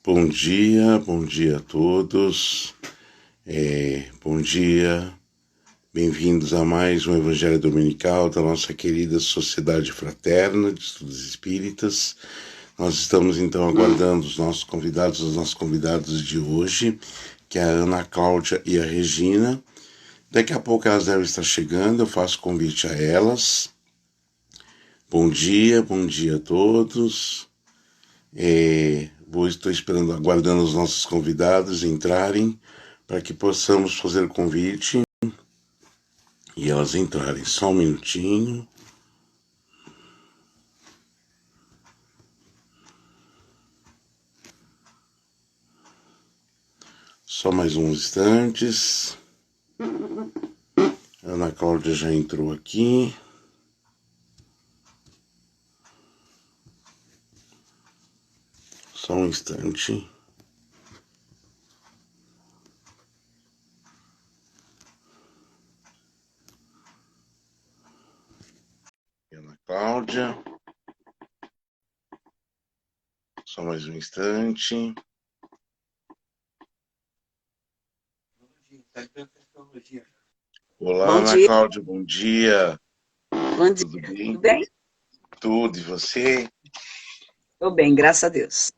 Bom dia a todos. Bom dia, bem-vindos a mais um Evangelho Dominical da nossa querida Sociedade Fraterna de Estudos Espíritas. Nós estamos então aguardando os nossos convidados, os nossos convidados de hoje, que é a Ana Cláudia e a Regina. Daqui a pouco elas devem estar chegando, eu faço convite a elas. Bom dia a todos. Estou esperando, aguardando os nossos convidados entrarem para que possamos fazer o convite e elas entrarem. Só um minutinho. Só mais uns instantes. A Ana Cláudia já entrou aqui. Só um instante. Ana Cláudia. Só mais um instante. Olá, Ana Cláudia, bom dia. Bom dia. Tudo bem? Tudo bem? Tudo, e você? Estou bem, graças a Deus.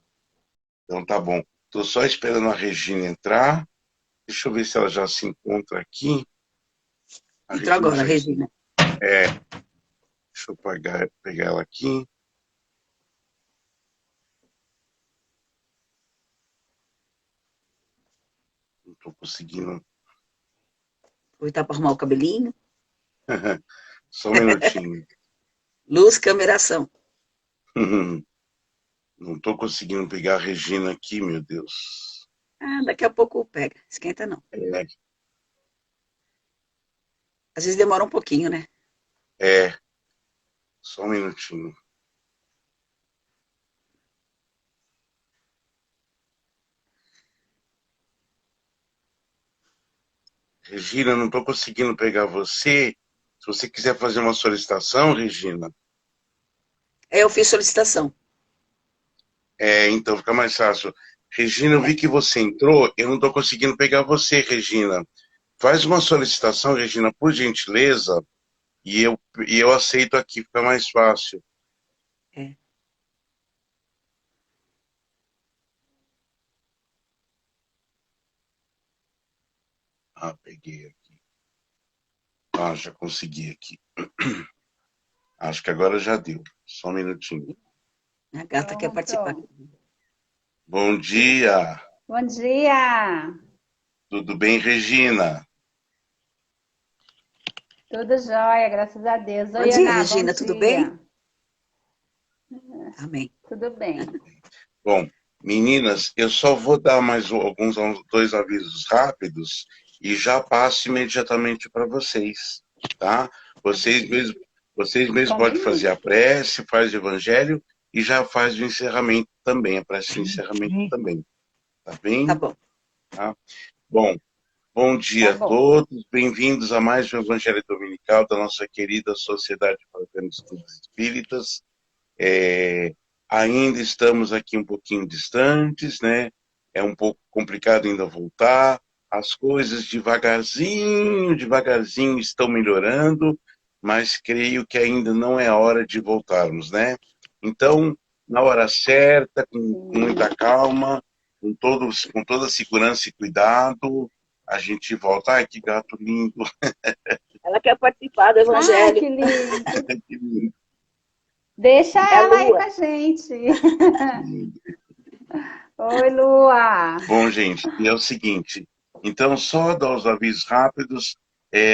Então tá bom. Estou só esperando a Regina entrar. Deixa eu ver se ela já se encontra aqui. Entrou agora, Regina. Deixa eu pegar ela aqui. Não estou conseguindo. Aproveitar para arrumar o cabelinho. Só um minutinho. Luz, câmera, ação. Não estou conseguindo pegar a Regina aqui, meu Deus. Daqui a pouco pega. Esquenta não. É, Às vezes demora um pouquinho, né? só um minutinho. Regina, não estou conseguindo pegar você. Se você quiser fazer uma solicitação, Regina, Eu fiz solicitação. então fica mais fácil. Regina, eu vi que você entrou, eu não estou conseguindo pegar você, Regina. Faz uma solicitação, Regina, por gentileza, e eu aceito aqui, fica mais fácil. É. Peguei aqui. Já consegui aqui. Acho que agora já deu. Só um minutinho. A gata quer participar. Bom dia. Bom dia. Tudo bem, Regina? Tudo jóia, graças a Deus. Bom Oi, dia, Ana, Regina, bom tudo dia. bem? Amém. Tudo bem. Bom, meninas, eu só vou dar mais dois avisos rápidos e já passo imediatamente para vocês, tá? Vocês mesmos podem fazer a prece, faz o evangelho e já faz o encerramento também, a prece de encerramento também, tá bem? Tá bom. Tá? Bom, bom dia a todos, bem-vindos a mais um Evangelho Dominical da nossa querida Sociedade Fraterna de Estudos Espíritas. Ainda estamos aqui um pouquinho distantes, né? É um pouco complicado ainda voltar. As coisas devagarzinho estão melhorando, mas creio que ainda não é a hora de voltarmos, né? Então, na hora certa, com muita calma, com toda segurança e cuidado, a gente volta. Ai, que gato lindo! Ela quer participar do evangelho. Que lindo. Que lindo. Deixa ela aí com a gente. Oi, Lua. Bom, gente, é o seguinte, então só dar os avisos rápidos,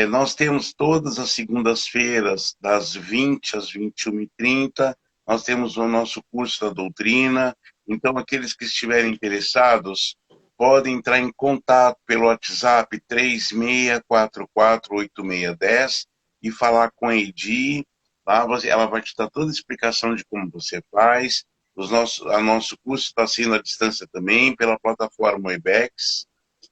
nós temos todas as segundas-feiras, das 20 às 21h30, nós temos o nosso curso da doutrina, então aqueles que estiverem interessados podem entrar em contato pelo WhatsApp 36448610 e falar com a Edi, lá ela vai te dar toda a explicação de como você faz. Nosso curso está sendo à distância também pela plataforma Webex.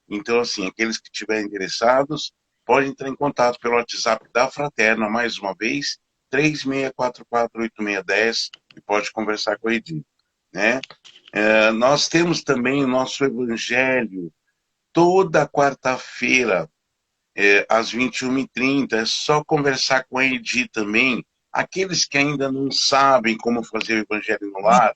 Então, assim, aqueles que estiverem interessados, podem entrar em contato pelo WhatsApp da Fraterna, mais uma vez, 36448610, e pode conversar com a Edith. né? Nós temos também o nosso evangelho toda quarta-feira, às 21h30. É só conversar com a Edi também. Aqueles que ainda não sabem como fazer o evangelho no lar,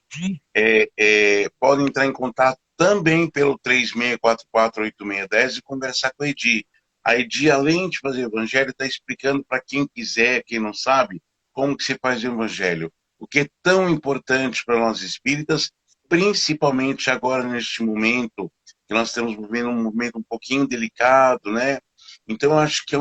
podem entrar em contato também pelo 36448610 e conversar com a Edi. A Edi, além de fazer o evangelho, está explicando para quem quiser, quem não sabe, como que se faz o evangelho. O que é tão importante para nós espíritas, principalmente agora neste momento, que nós estamos vivendo um momento um pouquinho delicado, né? Então, eu acho que é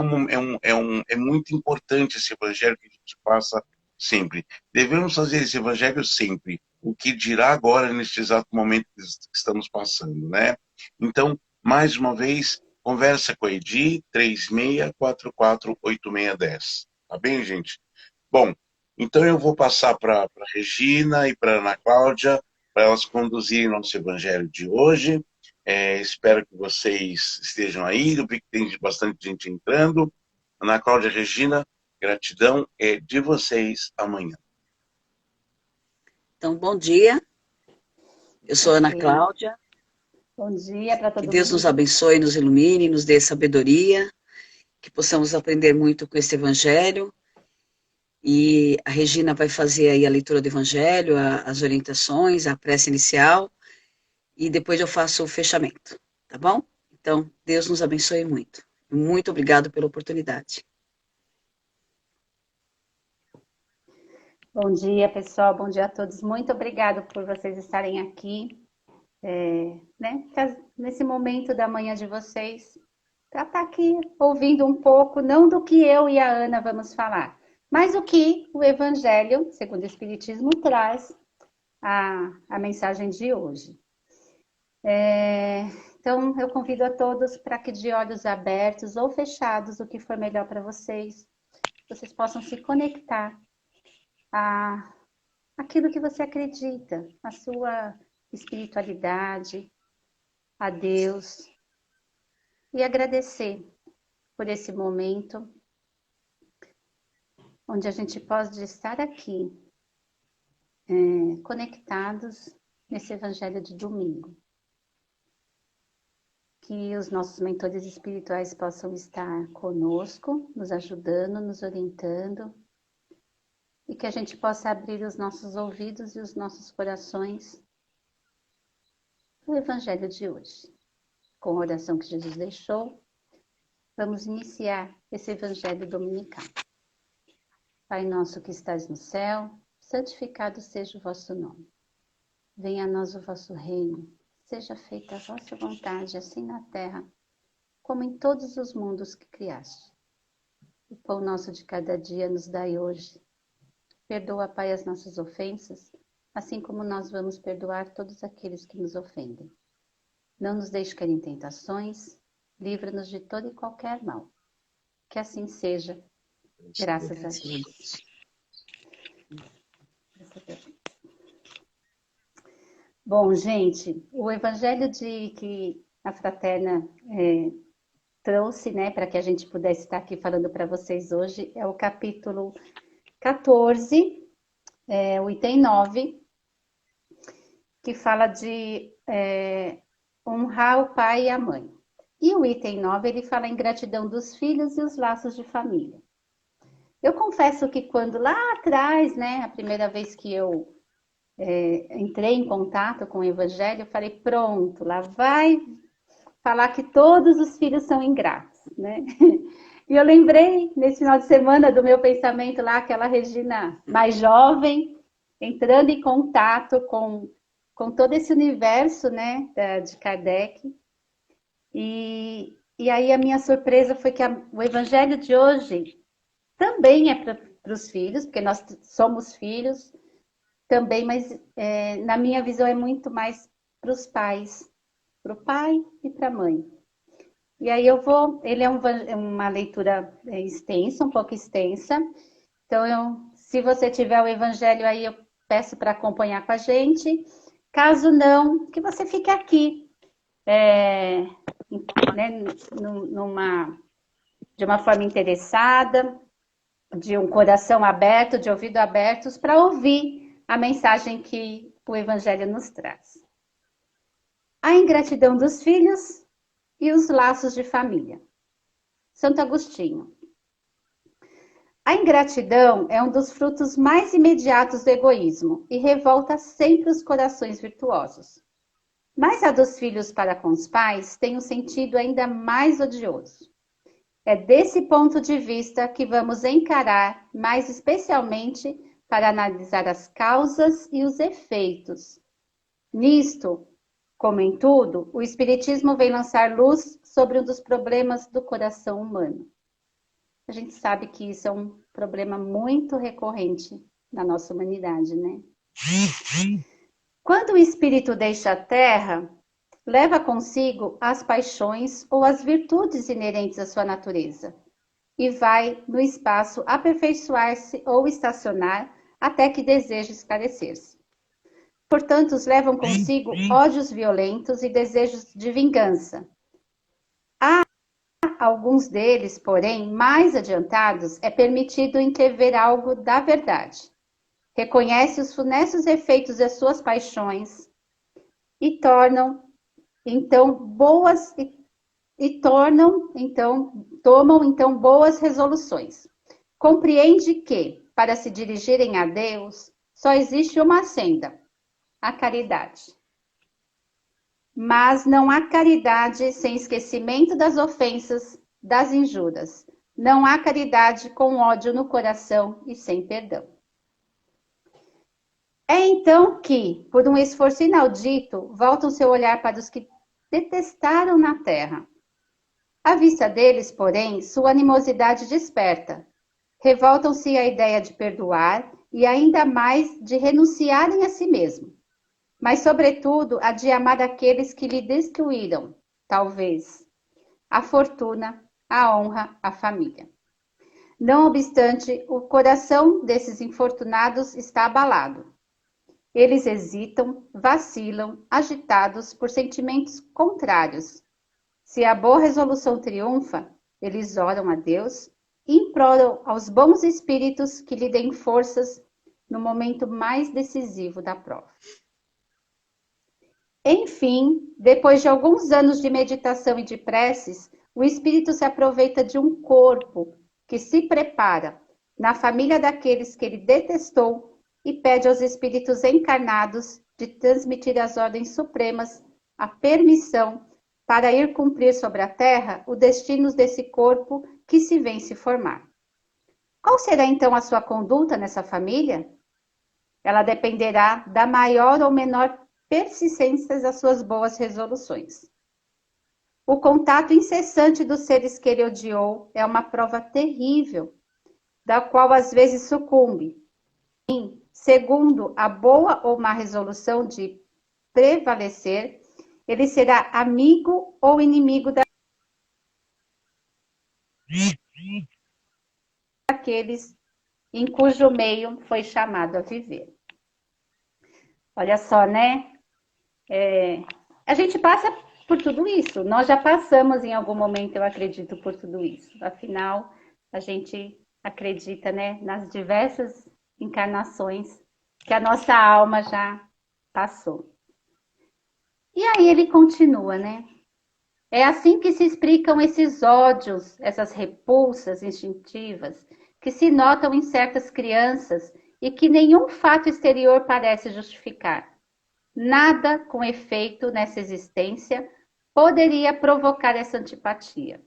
muito importante esse evangelho que a gente passa sempre. Devemos fazer esse evangelho sempre. O que dirá agora, neste exato momento que estamos passando, né? Então, mais uma vez, conversa com a Edi, 36448610. Tá bem, gente? Bom, então eu vou passar para a Regina e para a Ana Cláudia, para elas conduzirem nosso evangelho de hoje. Espero que vocês estejam aí, eu vi que tem bastante gente entrando. Ana Cláudia e Regina, gratidão é de vocês amanhã. Então, bom dia. Eu sou Ana Cláudia. Bom dia para todo mundo. Que Deus nos abençoe, nos ilumine, nos dê sabedoria, que possamos aprender muito com esse evangelho. E a Regina vai fazer aí a leitura do evangelho, as orientações, a prece inicial, e depois eu faço o fechamento, tá bom? Então, Deus nos abençoe muito. Muito obrigado pela oportunidade. Bom dia, pessoal. Bom dia a todos. Muito obrigado por vocês estarem aqui, né? Nesse momento da manhã de vocês, para estar aqui ouvindo um pouco, não do que eu e a Ana vamos falar, mas o que o Evangelho, segundo o Espiritismo, traz a mensagem de hoje. Então, eu convido a todos para que de olhos abertos ou fechados, o que for melhor para vocês possam se conectar aquilo que você acredita, a sua espiritualidade, a Deus, e agradecer por esse momento onde a gente pode estar aqui, conectados nesse evangelho de domingo. Que os nossos mentores espirituais possam estar conosco, nos ajudando, nos orientando, e que a gente possa abrir os nossos ouvidos e os nossos corações para o evangelho de hoje. Com a oração que Jesus deixou, vamos iniciar esse evangelho dominical. Pai nosso que estás no céu, santificado seja o vosso nome. Venha a nós o vosso reino, seja feita a vossa vontade, assim na terra, como em todos os mundos que criaste. O pão nosso de cada dia nos dai hoje. Perdoa, Pai, as nossas ofensas, assim como nós vamos perdoar todos aqueles que nos ofendem. Não nos deixe cair em tentações, livra-nos de todo e qualquer mal. Que assim seja, graças a Deus. Bom, gente, o evangelho que a Fraterna trouxe, né, para que a gente pudesse estar aqui falando para vocês hoje, é o capítulo 14, o item 9, que fala de honrar o pai e a mãe. E o item 9, ele fala em gratidão dos filhos e os laços de família. Eu confesso que quando lá atrás, né, a primeira vez que eu entrei em contato com o Evangelho, eu falei, pronto, lá vai falar que todos os filhos são ingratos, né? E eu lembrei, nesse final de semana, do meu pensamento lá, aquela Regina mais jovem, entrando em contato com todo esse universo, né, de Kardec. E aí a minha surpresa foi que o Evangelho de hoje também é para os filhos, porque nós somos filhos também, mas na minha visão é muito mais para os pais, para o pai e para a mãe. E aí ele é uma leitura extensa, um pouco extensa, então se você tiver o Evangelho aí, eu peço para acompanhar com a gente. Caso não, que você fique aqui, né, de uma forma interessada, de um coração aberto, de ouvido abertos, para ouvir a mensagem que o Evangelho nos traz? A ingratidão dos filhos e os laços de família. Santo Agostinho. A ingratidão é um dos frutos mais imediatos do egoísmo e revolta sempre os corações virtuosos. Mas a dos filhos para com os pais tem um sentido ainda mais odioso. É desse ponto de vista que vamos encarar, mais especialmente para analisar as causas e os efeitos. Nisto, como em tudo, o Espiritismo vem lançar luz sobre um dos problemas do coração humano. A gente sabe que isso é um problema muito recorrente na nossa humanidade, né? Quando o espírito deixa a Terra, leva consigo as paixões ou as virtudes inerentes à sua natureza e vai no espaço aperfeiçoar-se ou estacionar até que deseje esclarecer-se. Portanto, os levam consigo ódios violentos e desejos de vingança. A alguns deles, porém, mais adiantados, é permitido entrever algo da verdade. Reconhece os funestos efeitos das suas paixões e tomam boas resoluções. Compreende que, para se dirigirem a Deus, só existe uma senda, a caridade. Mas não há caridade sem esquecimento das ofensas, das injúrias. Não há caridade com ódio no coração e sem perdão. É então que, por um esforço inaudito, voltam seu olhar para os que detestaram na terra. À vista deles, porém, sua animosidade desperta. Revoltam-se à ideia de perdoar e ainda mais de renunciarem a si mesmo. Mas, sobretudo, a de amar aqueles que lhe destruíram, talvez, a fortuna, a honra, a família. Não obstante, o coração desses infortunados está abalado. Eles hesitam, vacilam, agitados por sentimentos contrários. Se a boa resolução triunfa, eles oram a Deus e imploram aos bons espíritos que lhe deem forças no momento mais decisivo da prova. Enfim, depois de alguns anos de meditação e de preces, o espírito se aproveita de um corpo que se prepara na família daqueles que ele detestou e pede aos espíritos encarnados de transmitir às ordens supremas a permissão para ir cumprir sobre a terra o destino desse corpo que se vem se formar. Qual será então a sua conduta nessa família? Ela dependerá da maior ou menor persistência das suas boas resoluções. O contato incessante dos seres que ele odiou é uma prova terrível, da qual às vezes sucumbe. Segundo a boa ou má resolução de prevalecer, ele será amigo ou inimigo daqueles em cujo meio foi chamado a viver. Olha só, né? A gente passa por tudo isso. Nós já passamos em algum momento, eu acredito, por tudo isso. Afinal, a gente acredita, né, nas diversas encarnações que a nossa alma já passou. E aí ele continua, né? É assim que se explicam esses ódios, essas repulsas instintivas que se notam em certas crianças e que nenhum fato exterior parece justificar. Nada com efeito nessa existência poderia provocar essa antipatia.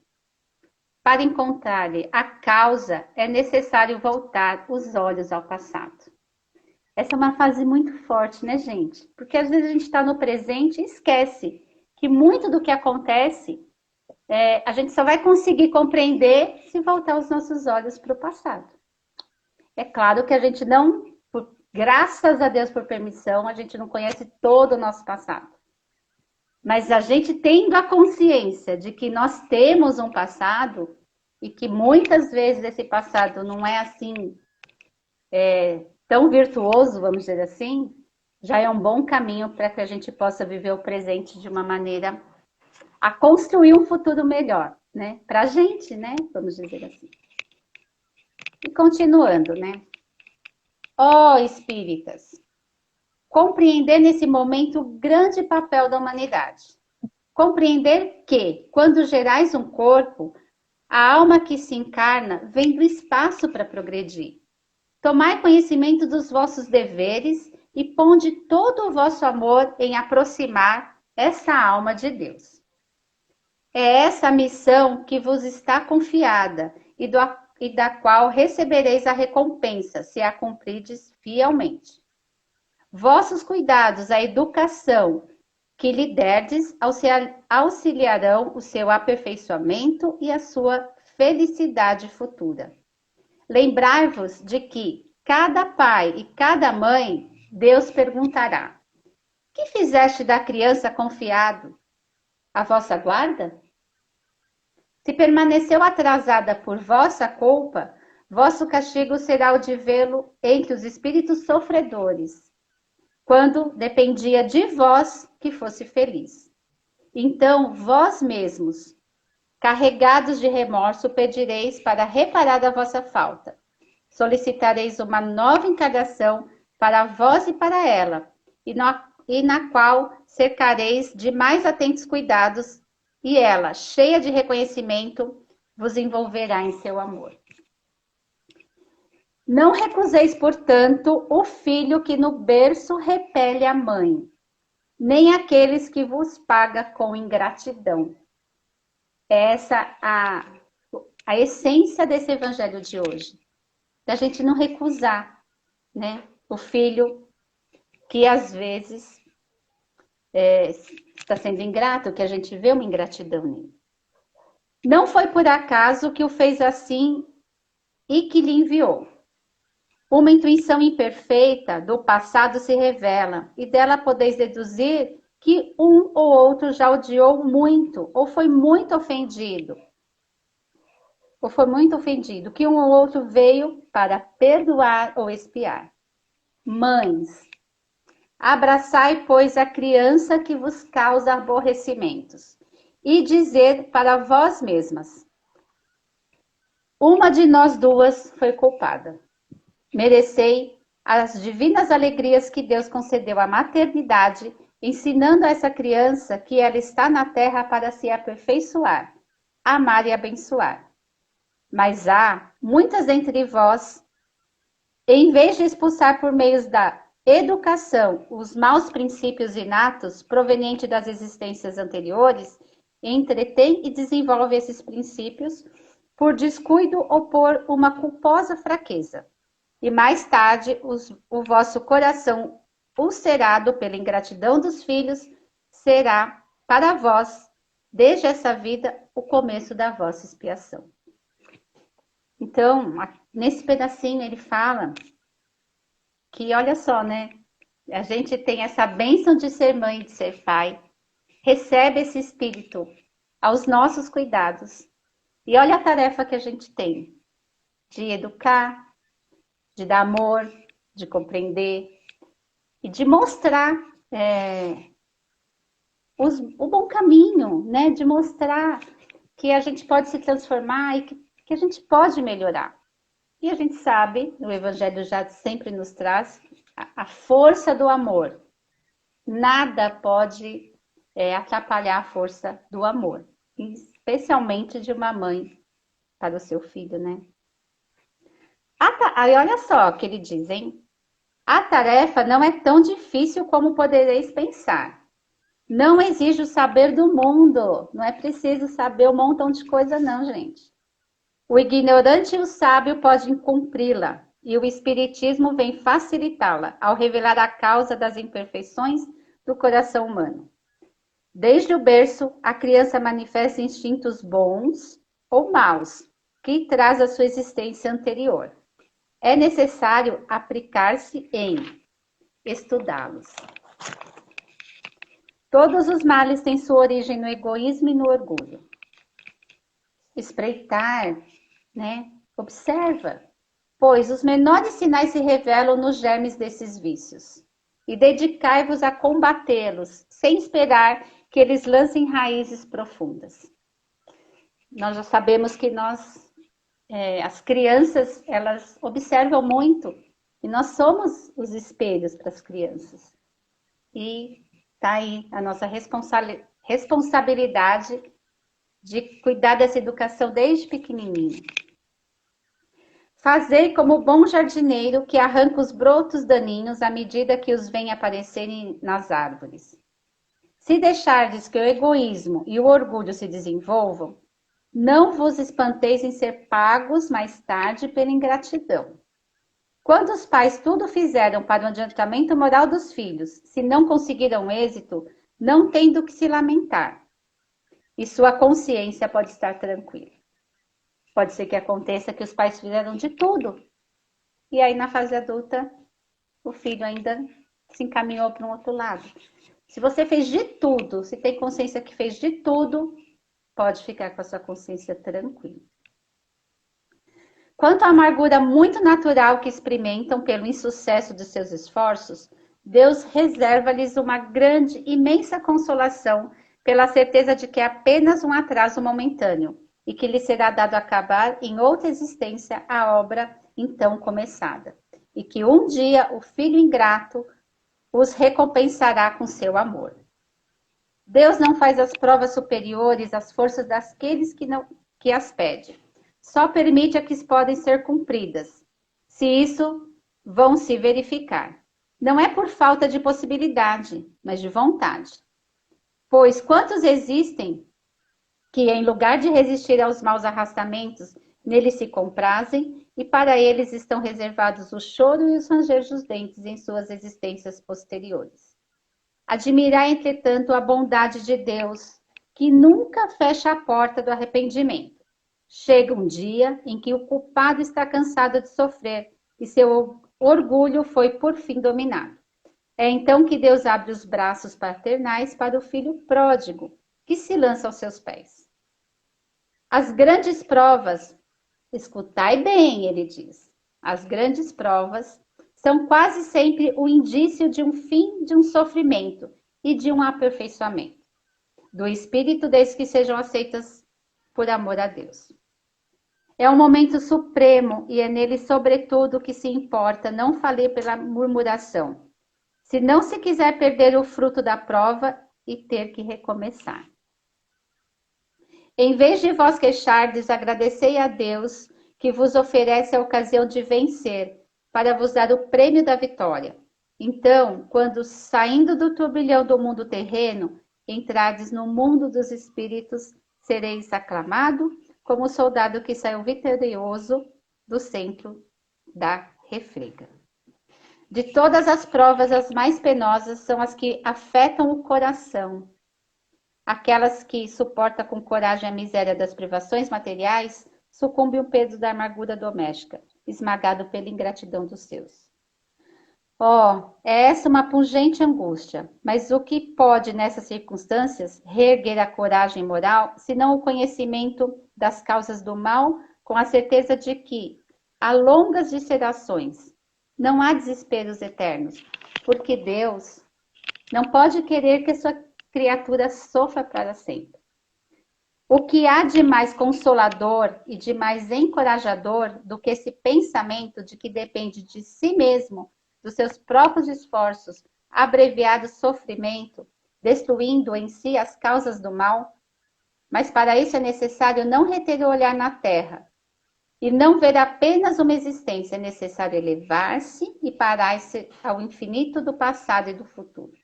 Para encontrar-lhe a causa, é necessário voltar os olhos ao passado. Essa é uma fase muito forte, né, gente? Porque às vezes a gente está no presente e esquece que muito do que acontece, a gente só vai conseguir compreender se voltar os nossos olhos para o passado. É claro que a gente não, graças a Deus por permissão, a gente não conhece todo o nosso passado. Mas a gente tendo a consciência de que nós temos um passado e que muitas vezes esse passado não é assim tão virtuoso, vamos dizer assim, já é um bom caminho para que a gente possa viver o presente de uma maneira a construir um futuro melhor, né? Para a gente, né? Vamos dizer assim. E continuando, né? Ó espíritas, compreender nesse momento o grande papel da humanidade. Compreender que, quando gerais um corpo, a alma que se encarna vem do espaço para progredir. Tomai conhecimento dos vossos deveres e ponde todo o vosso amor em aproximar essa alma de Deus. É essa a missão que vos está confiada e da qual recebereis a recompensa, se a cumprides fielmente. Vossos cuidados, a educação que lhe derdes, auxiliarão o seu aperfeiçoamento e a sua felicidade futura. Lembrai-vos de que cada pai e cada mãe, Deus perguntará: que fizeste da criança confiado à vossa guarda? Se permaneceu atrasada por vossa culpa, vosso castigo será o de vê-lo entre os espíritos sofredores, quando dependia de vós que fosse feliz. Então, vós mesmos, carregados de remorso, pedireis para reparar a vossa falta. Solicitareis uma nova encarnação para vós e para ela, e na qual cercareis de mais atentos cuidados, e ela, cheia de reconhecimento, vos envolverá em seu amor. Não recuseis, portanto, o filho que no berço repele a mãe, nem aqueles que vos paga com ingratidão. Essa a essência desse evangelho de hoje. Da gente não recusar, né, o filho que às vezes está sendo ingrato, que a gente vê uma ingratidão nele. Não foi por acaso que o fez assim e que lhe enviou. Uma intuição imperfeita do passado se revela, e dela podeis deduzir que um ou outro já odiou muito, ou foi muito ofendido, que um ou outro veio para perdoar ou expiar. Mães, abraçai, pois, a criança que vos causa aborrecimentos, e dizer para vós mesmas: uma de nós duas foi culpada. Merecei as divinas alegrias que Deus concedeu à maternidade, ensinando a essa criança que ela está na terra para se aperfeiçoar, amar e abençoar. Mas há muitas entre vós, em vez de expulsar por meios da educação os maus princípios inatos provenientes das existências anteriores, entretém e desenvolve esses princípios por descuido ou por uma culposa fraqueza. E mais tarde o vosso coração ulcerado pela ingratidão dos filhos será para vós, desde essa vida, o começo da vossa expiação. Então, nesse pedacinho ele fala que, olha só, né? A gente tem essa bênção de ser mãe e de ser pai, recebe esse espírito aos nossos cuidados. E olha a tarefa que a gente tem de educar, de dar amor, de compreender e de mostrar o bom caminho, né? De mostrar que a gente pode se transformar e que a gente pode melhorar. E a gente sabe, o Evangelho já sempre nos traz a força do amor. Nada pode atrapalhar a força do amor, especialmente de uma mãe para o seu filho, né? Aí olha só o que ele diz, hein? A tarefa não é tão difícil como podereis pensar. Não exige o saber do mundo. Não é preciso saber um montão de coisa, não, gente. O ignorante e o sábio podem cumpri-la, e o Espiritismo vem facilitá-la ao revelar a causa das imperfeições do coração humano. Desde o berço, a criança manifesta instintos bons ou maus, que traz a sua existência anterior. É necessário aplicar-se em estudá-los. Todos os males têm sua origem no egoísmo e no orgulho. Espreitar, né? Observa, pois os menores sinais se revelam nos germes desses vícios. E dedicai-vos a combatê-los, sem esperar que eles lancem raízes profundas. Nós já sabemos que as crianças, elas observam muito, e nós somos os espelhos para as crianças. e tá aí a nossa responsabilidade de cuidar dessa educação desde pequenininho. Fazei como o bom jardineiro que arranca os brotos daninhos à medida que os vem aparecerem nas árvores. Se deixardes que o egoísmo e o orgulho se desenvolvam, não vos espanteis em ser pagos mais tarde pela ingratidão. Quando os pais tudo fizeram para o adiantamento moral dos filhos, se não conseguiram êxito, não tem do que se lamentar. E sua consciência pode estar tranquila. Pode ser que aconteça que os pais fizeram de tudo. E aí, na fase adulta, o filho ainda se encaminhou para um outro lado. Se você fez de tudo, se tem consciência que fez de tudo, pode ficar com a sua consciência tranquila. Quanto à amargura muito natural que experimentam pelo insucesso de seus esforços, Deus reserva-lhes uma grande, imensa consolação pela certeza de que é apenas um atraso momentâneo e que lhe será dado acabar em outra existência a obra então começada, e que um dia o filho ingrato os recompensará com seu amor. Deus não faz as provas superiores às forças daqueles que as pedem. Só permite a que podem ser cumpridas, se isso vão se verificar. Não é por falta de possibilidade, mas de vontade. Pois quantos existem que, em lugar de resistir aos maus arrastamentos, neles se comprazem, e para eles estão reservados o choro e os ranger dos dentes em suas existências posteriores. Admirai, entretanto, a bondade de Deus, que nunca fecha a porta do arrependimento. Chega um dia em que o culpado está cansado de sofrer e seu orgulho foi por fim dominado. É então que Deus abre os braços paternais para o filho pródigo, que se lança aos seus pés. As grandes provas, escutai bem, ele diz, as grandes provas são quase sempre o indício de um fim de um sofrimento e de um aperfeiçoamento do espírito, desde que sejam aceitas por amor a Deus. É um momento supremo e é nele, sobretudo, que se importa não falir pela murmuração, se não se quiser perder o fruto da prova e ter que recomeçar. Em vez de vós queixardes, agradecei a Deus que vos oferece a ocasião de vencer, para vos dar o prêmio da vitória. Então, quando saindo do turbilhão do mundo terreno, entrardes no mundo dos espíritos, sereis aclamado como o soldado que saiu vitorioso do centro da refrega. De todas as provas, as mais penosas são as que afetam o coração. Aquelas que suporta com coragem a miséria das privações materiais, sucumbe o peso da amargura doméstica, esmagado pela ingratidão dos seus. É essa uma pungente angústia, mas o que pode, nessas circunstâncias, reerguer a coragem moral, senão o conhecimento das causas do mal, com a certeza de que, há longas gerações, não há desesperos eternos, porque Deus não pode querer que sua criatura sofra para sempre. O que há de mais consolador e de mais encorajador do que esse pensamento de que depende de si mesmo, dos seus próprios esforços, abreviado sofrimento, destruindo em si as causas do mal? Mas para isso é necessário não reter o olhar na terra e não ver apenas uma existência, é necessário elevar-se e parar-se ao infinito do passado e do futuro.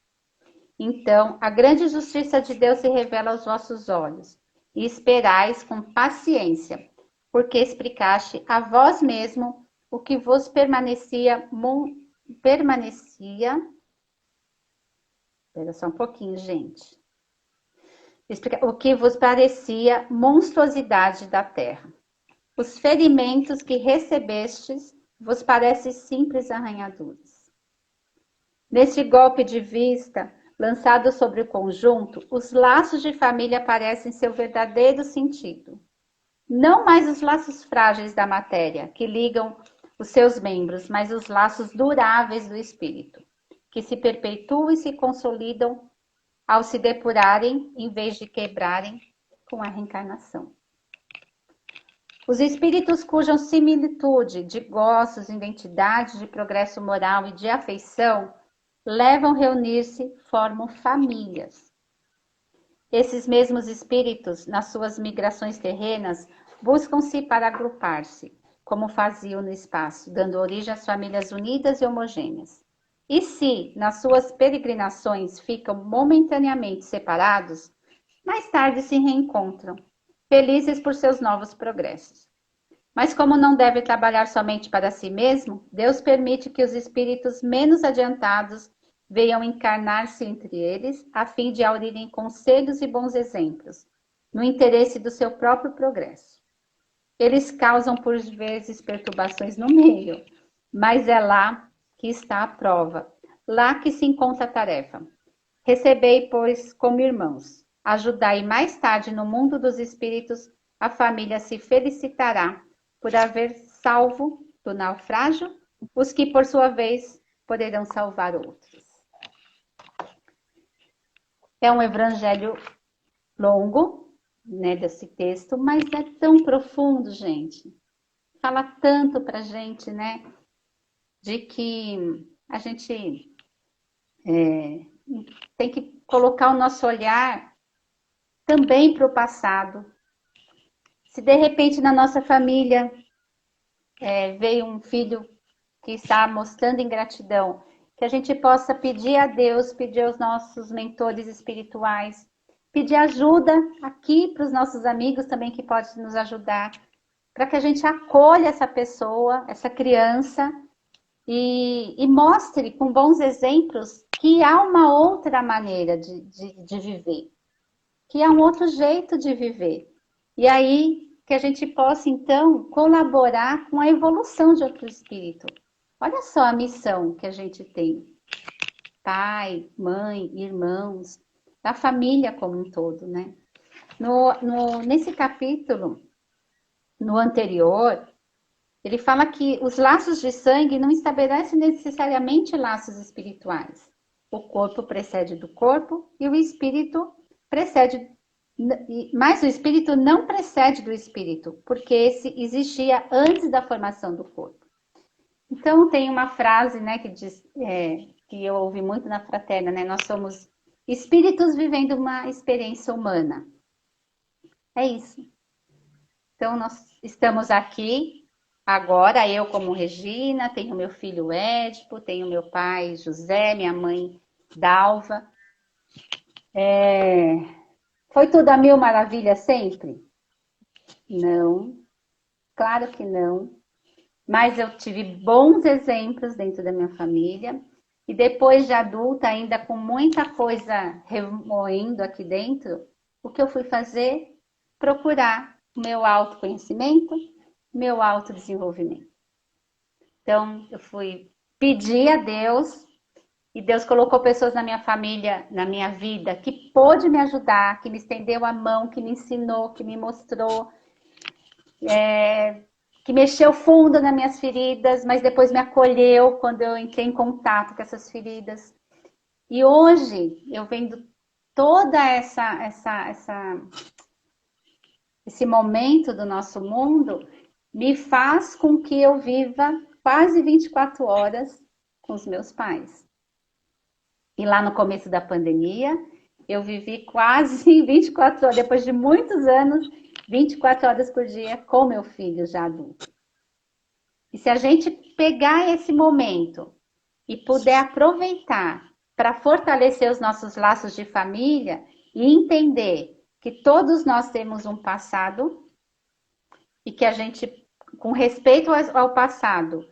Então, a grande justiça de Deus se revela aos vossos olhos, e esperais com paciência, porque explicaste a vós mesmo o que vos permanecia. Espera só um pouquinho, gente. O que vos parecia monstruosidade da terra. Os ferimentos que recebestes vos parecem simples arranhaduras. Neste golpe de vista, lançado sobre o conjunto, os laços de família aparecem seu verdadeiro sentido. Não mais os laços frágeis da matéria, que ligam os seus membros, mas os laços duráveis do espírito, que se perpetuam e se consolidam ao se depurarem, em vez de quebrarem com a reencarnação. Os espíritos cuja similitude de gostos, identidade, de progresso moral e de afeição levam reunir-se, formam famílias. Esses mesmos espíritos, nas suas migrações terrenas, buscam-se para agrupar-se, como faziam no espaço, dando origem às famílias unidas e homogêneas. E se, nas suas peregrinações, ficam momentaneamente separados, mais tarde se reencontram, felizes por seus novos progressos. Mas como não deve trabalhar somente para si mesmo, Deus permite que os espíritos menos adiantados venham encarnar-se entre eles, a fim de aurirem conselhos e bons exemplos, no interesse do seu próprio progresso. Eles causam, por vezes, perturbações no meio, mas é lá que está a prova, lá que se encontra a tarefa. Recebei, pois, como irmãos, ajudai mais tarde no mundo dos espíritos, a família se felicitará por haver salvo do naufrágio os que, por sua vez, poderão salvar outros. É um evangelho longo, né, desse texto, mas é tão profundo, gente. Fala tanto pra gente, né, de que a gente tem que colocar o nosso olhar também para o passado. Se de repente na nossa família veio um filho que está mostrando ingratidão, que a gente possa pedir a Deus, pedir aos nossos mentores espirituais, pedir ajuda aqui para os nossos amigos também que podem nos ajudar, para que a gente acolha essa pessoa, essa criança, e mostre com bons exemplos que há uma outra maneira de viver, que há um outro jeito de viver. E aí que a gente possa, então, colaborar com a evolução de outro espírito. Olha só a missão que a gente tem. Pai, mãe, irmãos, da família como um todo, né? Nesse capítulo, no anterior, ele fala que os laços de sangue não estabelecem necessariamente laços espirituais. O corpo precede do corpo e o espírito precede, mas o espírito não precede do espírito, porque esse existia antes da formação do corpo. Então tem uma frase, né, que diz, que eu ouvi muito na fraterna, né? Nós somos espíritos vivendo uma experiência humana. É isso. Então nós estamos aqui agora, eu como Regina, tenho meu filho Édipo, tenho meu pai José, minha mãe Dalva. Foi tudo a mil maravilhas sempre? Não, claro que não. Mas eu tive bons exemplos dentro da minha família. E depois de adulta, ainda com muita coisa remoendo aqui dentro, o que eu fui fazer? Procurar o meu autoconhecimento, meu autodesenvolvimento. Então, eu fui pedir a Deus, e Deus colocou pessoas na minha família, na minha vida, que pôde me ajudar, que me estendeu a mão, que me ensinou, que me mostrou, que mexeu fundo nas minhas feridas, mas depois me acolheu quando eu entrei em contato com essas feridas. E hoje, eu vendo toda esse momento do nosso mundo, me faz com que eu viva quase 24 horas com os meus pais. E lá no começo da pandemia, eu vivi quase 24 horas, depois de muitos anos, 24 horas por dia com meu filho já adulto. E se a gente pegar esse momento e puder aproveitar para fortalecer os nossos laços de família e entender que todos nós temos um passado e que a gente, com respeito ao passado,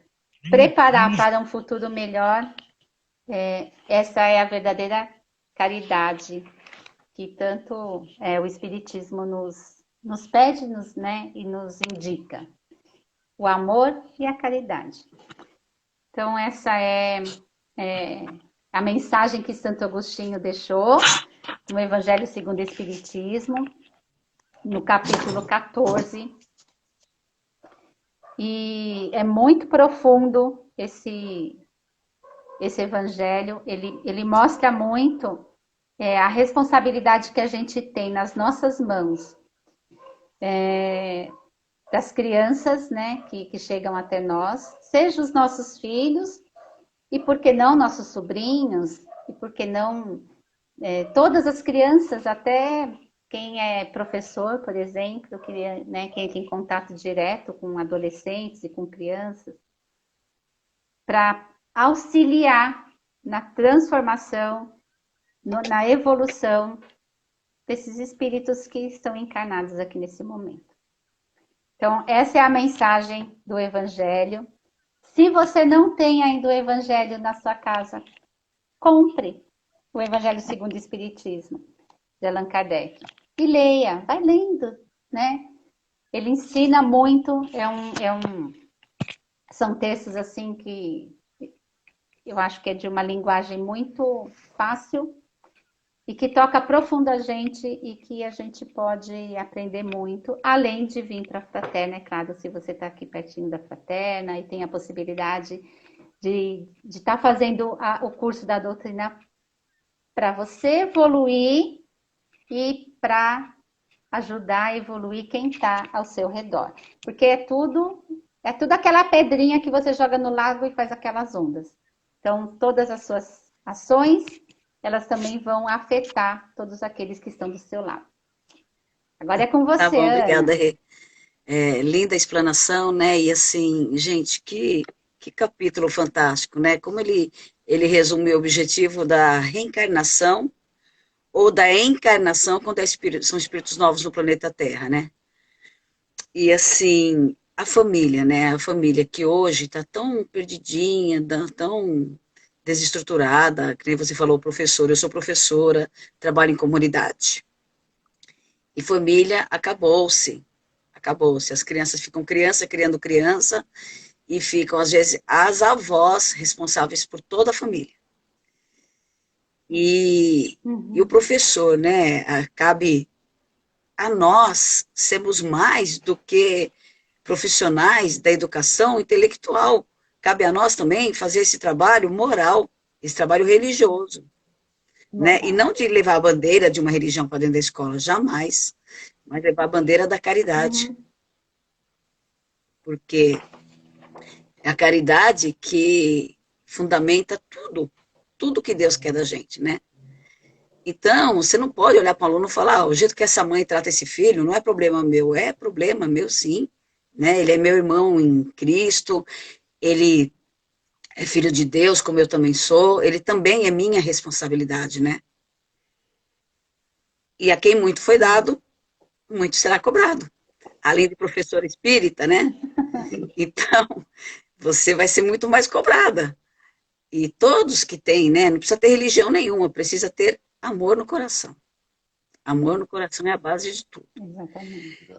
preparar para um futuro melhor, essa é a verdadeira caridade que tanto o Espiritismo nos pede, né, e nos indica. O amor e a caridade. Então, essa é a mensagem que Santo Agostinho deixou no Evangelho segundo o Espiritismo, no capítulo 14. E é muito profundo esse Evangelho. Ele mostra muito a responsabilidade que a gente tem nas nossas mãos, das crianças, né, que chegam até nós, seja os nossos filhos, E por que não nossos sobrinhos? E por que não todas as crianças, até quem é professor, por exemplo, né, quem entra em contato direto com adolescentes e com crianças, para auxiliar na transformação, na evolução desses espíritos que estão encarnados aqui nesse momento. Então, essa é a mensagem do Evangelho. Se você não tem ainda o Evangelho na sua casa, compre o Evangelho segundo o Espiritismo, de Allan Kardec. E leia, vai lendo, né? Ele ensina muito, são textos assim que eu acho que é de uma linguagem muito fácil e que toca profundo a gente e que a gente pode aprender muito, além de vir para a Fraterna, é claro, se você está aqui pertinho da Fraterna e tem a possibilidade de estar fazendo o curso da doutrina para você evoluir e para ajudar a evoluir quem está ao seu redor. Porque é tudo aquela pedrinha que você joga no lago e faz aquelas ondas. Então, todas as suas ações, elas também vão afetar todos aqueles que estão do seu lado. Agora é com você, Tá bom, Ana. obrigada, Rê. Linda explanação, né? E assim, gente, que capítulo fantástico, né? Como ele resume o objetivo da reencarnação ou da encarnação quando são espíritos novos no planeta Terra, né? E assim, a família, né? A família que hoje está tão perdidinha, tão desestruturada, que nem você falou, professor, eu sou professora, trabalho em comunidade. E família acabou-se. As crianças ficam criando criança, e ficam, às vezes, as avós responsáveis por toda a família. E o professor, né, cabe a nós sermos mais do que profissionais da educação intelectual. Cabe a nós também fazer esse trabalho moral, esse trabalho religioso, né? E não de levar a bandeira de uma religião para dentro da escola, jamais, mas levar a bandeira da caridade. Porque é a caridade que fundamenta tudo que Deus quer da gente, né? Então, você não pode olhar para o aluno e falar, o jeito que essa mãe trata esse filho não é problema meu. É problema meu, sim. Né? Ele é meu irmão em Cristo, ele é filho de Deus, como eu também sou, ele também é minha responsabilidade, né? E a quem muito foi dado, muito será cobrado. Além de professora espírita, né? Então, você vai ser muito mais cobrada. E todos que têm, né? Não precisa ter religião nenhuma, precisa ter amor no coração. Amor no coração é a base de tudo. Exatamente.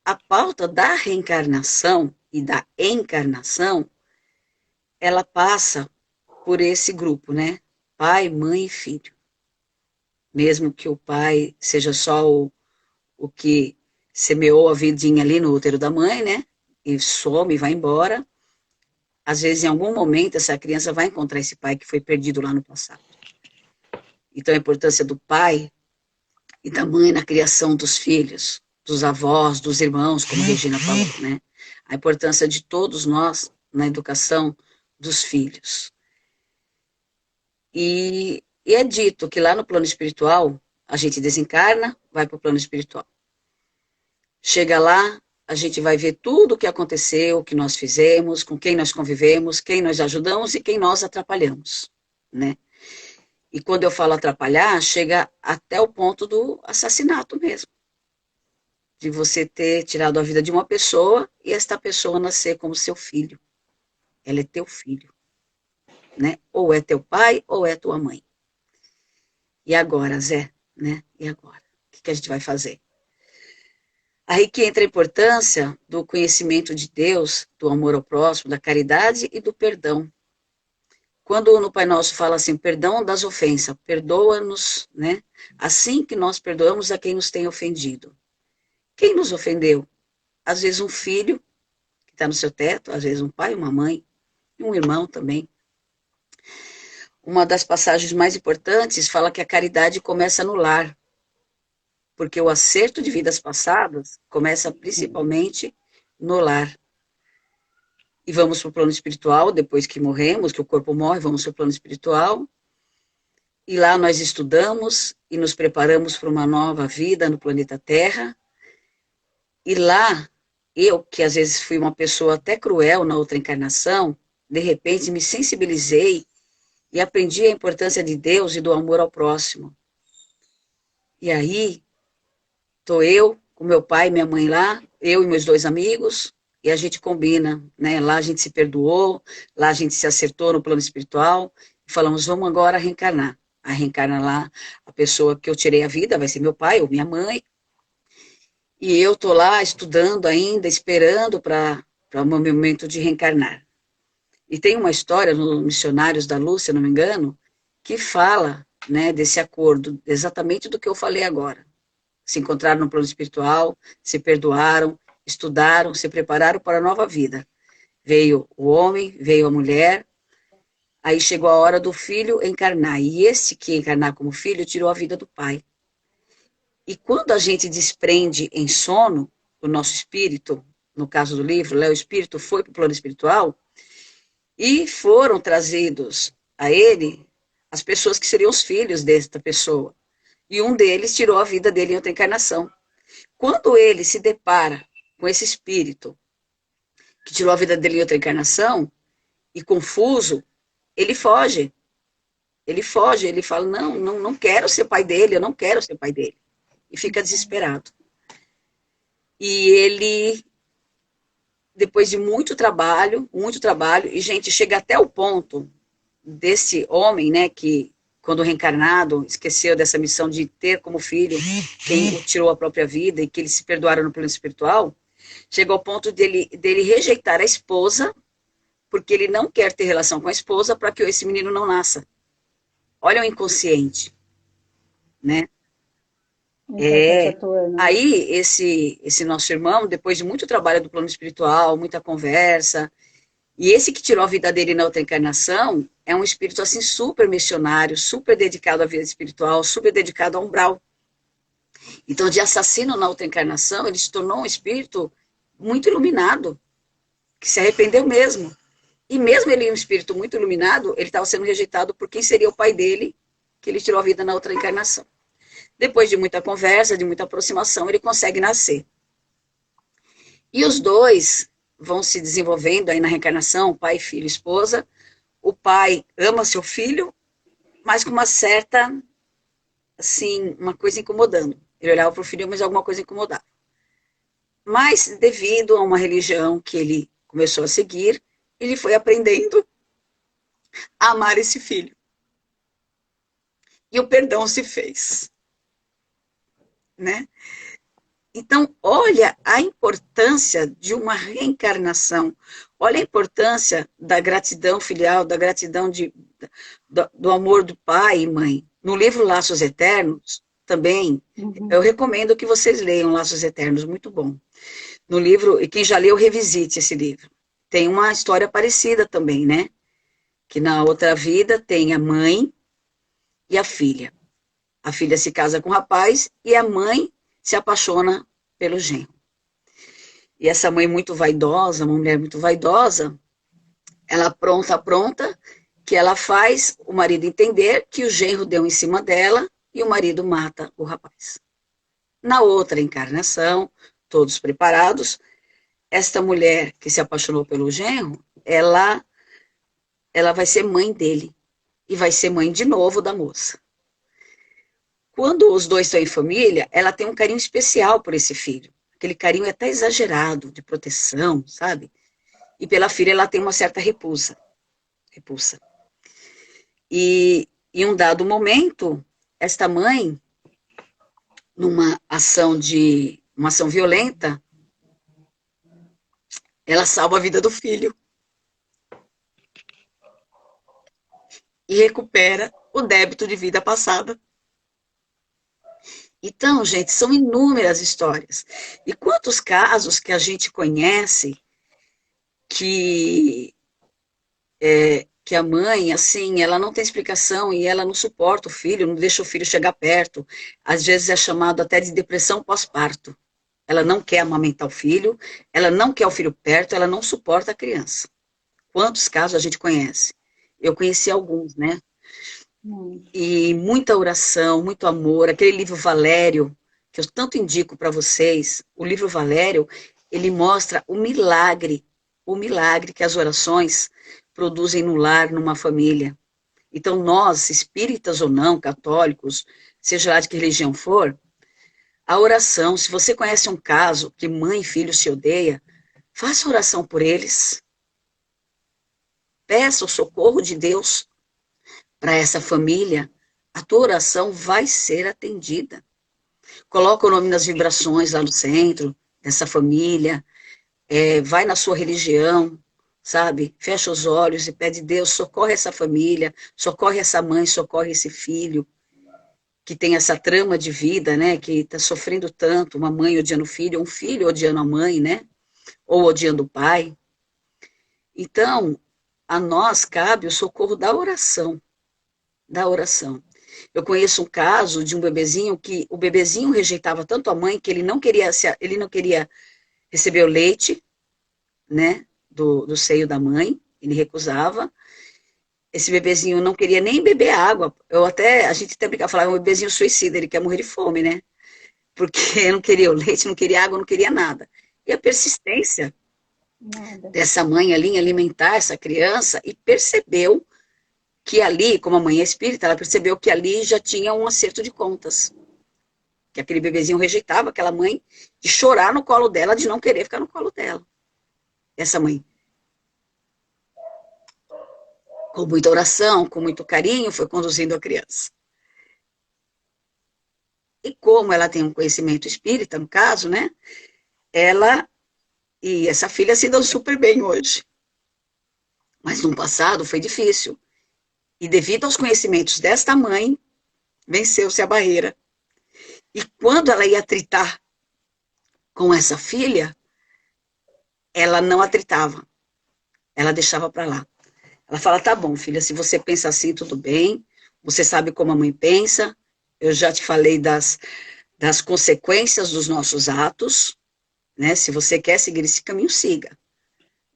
A pauta da reencarnação e da encarnação, ela passa por esse grupo, né? Pai, mãe e filho. Mesmo que o pai seja só o que semeou a vidinha ali no útero da mãe, né? E some, vai embora. Às vezes, em algum momento, essa criança vai encontrar esse pai que foi perdido lá no passado. Então, a importância do pai e da mãe na criação dos filhos, dos avós, dos irmãos, como a Regina falou, né? A importância de todos nós na educação dos filhos. E é dito que lá no plano espiritual, a gente desencarna, vai para o plano espiritual. Chega lá, a gente vai ver tudo o que aconteceu, o que nós fizemos, com quem nós convivemos, quem nós ajudamos e quem nós atrapalhamos, né? E quando eu falo atrapalhar, chega até o ponto do assassinato mesmo. De você ter tirado a vida de uma pessoa e esta pessoa nascer como seu filho. Ela é teu filho, né? Ou é teu pai ou é tua mãe. E agora, Zé, né? E agora? O que a gente vai fazer? Aí que entra a importância do conhecimento de Deus, do amor ao próximo, da caridade e do perdão. Quando no Pai Nosso fala assim, perdão das ofensas, perdoa-nos, né? Assim que nós perdoamos a quem nos tem ofendido. Quem nos ofendeu? Às vezes um filho, que está no seu teto, às vezes um pai, uma mãe, um irmão também. Uma das passagens mais importantes fala que a caridade começa no lar, porque o acerto de vidas passadas começa principalmente no lar. e vamos para o plano espiritual, depois que morremos, que o corpo morre, vamos para o plano espiritual, e lá nós estudamos e nos preparamos para uma nova vida no planeta Terra, e lá, eu, que às vezes fui uma pessoa até cruel na outra encarnação, de repente me sensibilizei e aprendi a importância de Deus e do amor ao próximo. E aí, estou eu, com meu pai e minha mãe lá, eu e meus 2 amigos, e a gente combina, né? Lá a gente se perdoou, lá a gente se acertou no plano espiritual, e falamos, vamos agora reencarnar. A reencarna lá a pessoa que eu tirei a vida, vai ser meu pai ou minha mãe, e eu estou lá estudando ainda, esperando para o meu momento de reencarnar. E tem uma história no Missionários da Luz, se eu não me engano, que fala, né, desse acordo, exatamente do que eu falei agora. Se encontraram no plano espiritual, se perdoaram, estudaram, se prepararam para a nova vida. Veio o homem, veio a mulher, aí chegou a hora do filho encarnar. E esse que encarnar como filho tirou a vida do pai. E quando a gente desprende em sono, o nosso espírito, no caso do livro, o espírito foi para o plano espiritual, e foram trazidos a ele as pessoas que seriam os filhos desta pessoa. E um deles tirou a vida dele em outra encarnação. Quando ele se depara com esse espírito que tirou a vida dele em outra encarnação, e confuso, ele foge. Ele foge, ele fala, não quero ser pai dele, eu não quero ser pai dele. E fica desesperado. E ele, depois de muito trabalho, e gente, chega até o ponto desse homem, né, que quando reencarnado, esqueceu dessa missão de ter como filho quem o tirou a própria vida e que eles se perdoaram no plano espiritual, chegou ao ponto dele rejeitar a esposa, porque ele não quer ter relação com a esposa para que esse menino não nasça. Olha o inconsciente, né? Aí, esse nosso irmão, depois de muito trabalho do plano espiritual, muita conversa, e esse que tirou a vida dele na outra encarnação, é um espírito assim super missionário, super dedicado à vida espiritual, super dedicado ao umbral. Então, de assassino na outra encarnação, ele se tornou um espírito muito iluminado, que se arrependeu mesmo. E mesmo ele um espírito muito iluminado, ele estava sendo rejeitado por quem seria o pai dele, que ele tirou a vida na outra encarnação. Depois de muita conversa, de muita aproximação, ele consegue nascer. E os dois vão se desenvolvendo aí na reencarnação, pai, filho, esposa. O pai ama seu filho, mas com uma certa, assim, uma coisa incomodando. Ele olhava para o filho, mas alguma coisa incomodava. Mas, devido a uma religião que ele começou a seguir, ele foi aprendendo a amar esse filho. E o perdão se fez. Né? Então, olha a importância de uma reencarnação, olha a importância da gratidão filial, da gratidão do amor do pai e mãe. No livro Laços Eternos, também, eu recomendo que vocês leiam Laços Eternos, muito bom. No livro, e quem já leu, revisite esse livro. Tem uma história parecida também, né? Que na outra vida tem a mãe e a filha. A filha se casa com o rapaz e a mãe se apaixona pelo genro. E essa mãe muito vaidosa, uma mulher muito vaidosa, ela apronta, que ela faz o marido entender que o genro deu em cima dela e o marido mata o rapaz. Na outra encarnação, todos preparados, esta mulher que se apaixonou pelo genro, ela vai ser mãe dele e vai ser mãe de novo da moça. Quando os dois estão em família, ela tem um carinho especial por esse filho. Aquele carinho é até exagerado, de proteção, sabe? E pela filha ela tem uma certa repulsa. E em um dado momento, esta mãe, numa ação violenta, ela salva a vida do filho. E recupera o débito de vida passada. Então, gente, são inúmeras histórias. E quantos casos que a gente conhece que a mãe, assim, ela não tem explicação e ela não suporta o filho, não deixa o filho chegar perto. Às vezes é chamado até de depressão pós-parto. ela não quer amamentar o filho, ela não quer o filho perto, ela não suporta a criança. Quantos casos a gente conhece? Eu conheci alguns, né? E muita oração, muito amor. Aquele livro Valério, que eu tanto indico para vocês, o livro Valério, ele mostra o milagre que as orações produzem no lar, numa família. Então, nós, espíritas ou não, católicos, seja lá de que religião for, a oração, se você conhece um caso que mãe e filho se odeia, faça oração por eles. Peça o socorro de Deus para essa família. A tua oração vai ser atendida. Coloca o nome nas vibrações lá no centro dessa família, vai na sua religião, sabe? Fecha os olhos e pede, Deus, socorre essa família, socorre essa mãe, socorre esse filho, que tem essa trama de vida, né? Que está sofrendo tanto, uma mãe odiando o filho, um filho odiando a mãe, né? Ou odiando o pai. Então, a nós cabe o socorro da oração. Da oração. Eu conheço um caso de um bebezinho que o bebezinho rejeitava tanto a mãe que ele não queria receber o leite, né, do seio da mãe, ele recusava. Esse bebezinho não queria nem beber água. A gente até brincava, falava, é um bebezinho suicida, ele quer morrer de fome, né? Porque não queria o leite, não queria água, não queria nada. E a persistência dessa mãe ali em alimentar essa criança e percebeu que ali, como a mãe é espírita, ela percebeu que ali já tinha um acerto de contas. Que aquele bebezinho rejeitava aquela mãe de chorar no colo dela, de não querer ficar no colo dela. Essa mãe, com muita oração, com muito carinho, foi conduzindo a criança. E como ela tem um conhecimento espírita, no caso, né? Ela e essa filha se dão super bem hoje. Mas no passado foi difícil. E devido aos conhecimentos desta mãe, venceu-se a barreira. E quando ela ia atritar com essa filha, ela não atritava. Ela deixava para lá. Ela fala, tá bom, filha, se você pensa assim, tudo bem. Você sabe como a mãe pensa. Eu já te falei das consequências dos nossos atos, né? Se você quer seguir esse caminho, siga.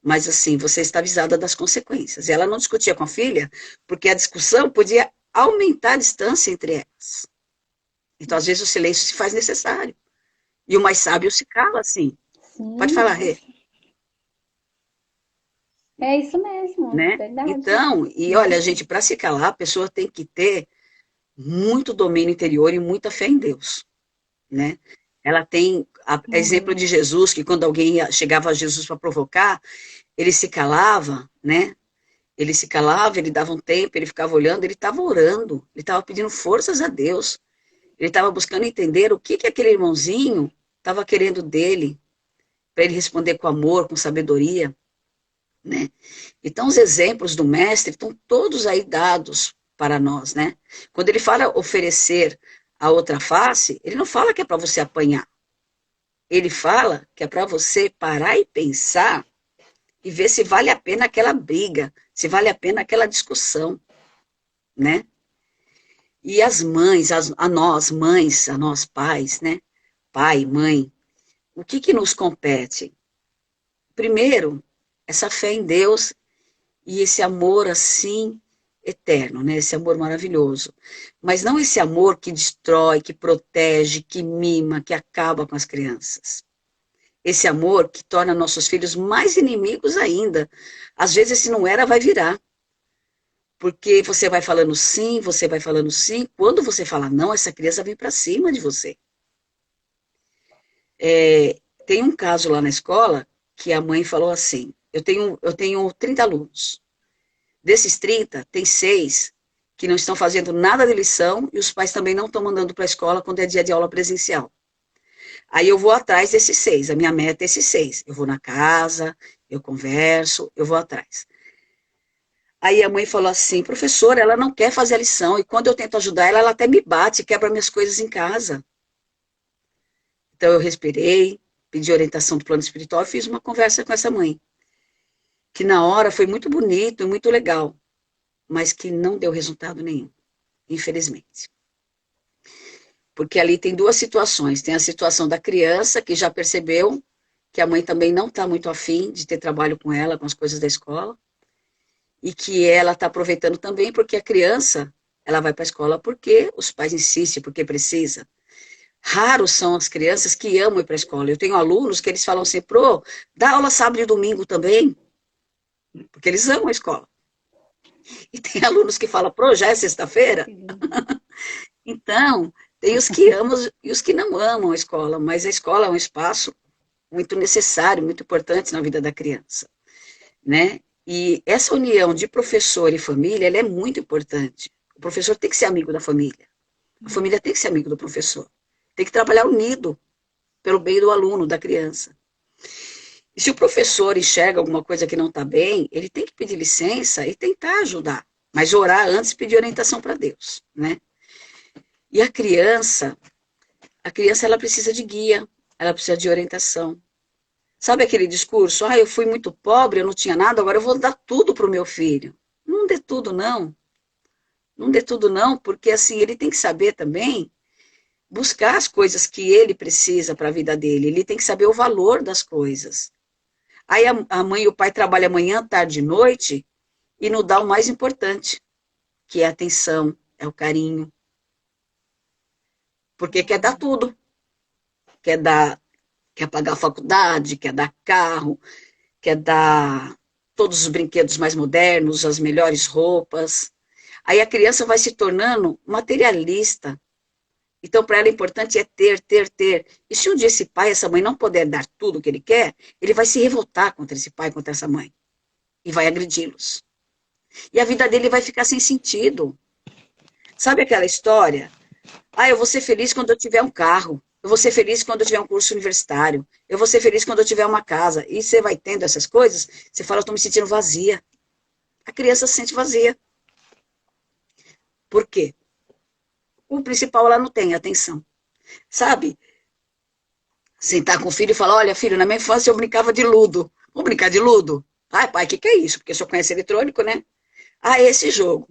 Mas assim, você está avisada das consequências. E ela não discutia com a filha, porque a discussão podia aumentar a distância entre elas. Então, às vezes, o silêncio se faz necessário. E o mais sábio se cala, assim. Sim. Pode falar, Rê. É isso mesmo, Né? verdade. Então, e olha, gente, para se calar, a pessoa tem que ter muito domínio interior e muita fé em Deus, né? Ela tem, exemplo de Jesus, que quando alguém chegava a Jesus para provocar, ele se calava, né? Ele se calava, ele dava um tempo, ele ficava olhando, ele estava orando, ele estava pedindo forças a Deus, ele estava buscando entender o que aquele irmãozinho estava querendo dele, para ele responder com amor, com sabedoria, né? Então, os exemplos do mestre estão todos aí dados para nós, né? Quando ele fala oferecer a outra face, ele não fala que é para você apanhar. Ele fala que é para você parar e pensar e ver se vale a pena aquela briga, se vale a pena aquela discussão, né? E as mães, a nós mães, a nós pais, né? Pai, mãe, o que nos compete? Primeiro, essa fé em Deus e esse amor assim eterno, né? Esse amor maravilhoso. Mas não esse amor que destrói, que protege, que mima, que acaba com as crianças. Esse amor que torna nossos filhos mais inimigos ainda. Às vezes, se não era, vai virar. Porque você vai falando sim, você vai falando sim. Quando você fala não, essa criança vem para cima de você. Tem um caso lá na escola que a mãe falou assim, eu tenho 30 alunos. Desses 30, tem 6 que não estão fazendo nada de lição e os pais também não estão mandando para a escola quando é dia de aula presencial. Aí eu vou atrás desses 6, a minha meta é esses 6. Eu vou na casa, eu converso, eu vou atrás. Aí a mãe falou assim, professora, ela não quer fazer a lição e quando eu tento ajudar ela, ela até me bate, quebra minhas coisas em casa. Então eu respirei, pedi orientação do plano espiritual e fiz uma conversa com essa mãe. Que na hora foi muito bonito e muito legal, mas que não deu resultado nenhum, infelizmente. Porque ali tem duas situações. Tem a situação da criança, que já percebeu que a mãe também não está muito afim de ter trabalho com ela, com as coisas da escola, e que ela está aproveitando também porque a criança, ela vai para a escola porque os pais insistem, porque precisa. Raros são as crianças que amam ir para a escola. Eu tenho alunos que eles falam assim, pro, dá aula sábado e domingo também, porque eles amam a escola. E tem alunos que falam, pro, já é sexta-feira? Então, tem os que amam e os que não amam a escola, mas a escola é um espaço muito necessário, muito importante na vida da criança, né? E essa união de professor e família, ela é muito importante. O professor tem que ser amigo da família. A família tem que ser amigo do professor. Tem que trabalhar unido pelo bem do aluno, da criança. E se o professor enxerga alguma coisa que não está bem, ele tem que pedir licença e tentar ajudar. Mas orar antes e pedir orientação para Deus, né? E a criança ela precisa de guia, ela precisa de orientação. Sabe aquele discurso, eu fui muito pobre, eu não tinha nada, agora eu vou dar tudo para o meu filho. Não dê tudo, não. Não dê tudo, não, porque assim, ele tem que saber também buscar as coisas que ele precisa para a vida dele. Ele tem que saber o valor das coisas. Aí a mãe e o pai trabalham manhã, tarde e noite e não dá o mais importante, que é a atenção, é o carinho. Porque quer dar tudo. Quer pagar a faculdade, quer dar carro, quer dar todos os brinquedos mais modernos, as melhores roupas. Aí a criança vai se tornando materialista. Então, para ela, o importante é ter, ter, ter. E se um dia esse pai, essa mãe não puder dar tudo o que ele quer, ele vai se revoltar contra esse pai, contra essa mãe. E vai agredi-los. E a vida dele vai ficar sem sentido. Sabe aquela história? Eu vou ser feliz quando eu tiver um carro. Eu vou ser feliz quando eu tiver um curso universitário. Eu vou ser feliz quando eu tiver uma casa. E você vai tendo essas coisas, você fala, eu estou me sentindo vazia. A criança se sente vazia. Por quê? O principal ela não tem atenção. Sabe? Sentar com o filho e falar, olha, filho, na minha infância eu brincava de ludo. Vamos brincar de ludo? Pai, o que é isso? Porque o senhor conhece eletrônico, né? Esse jogo.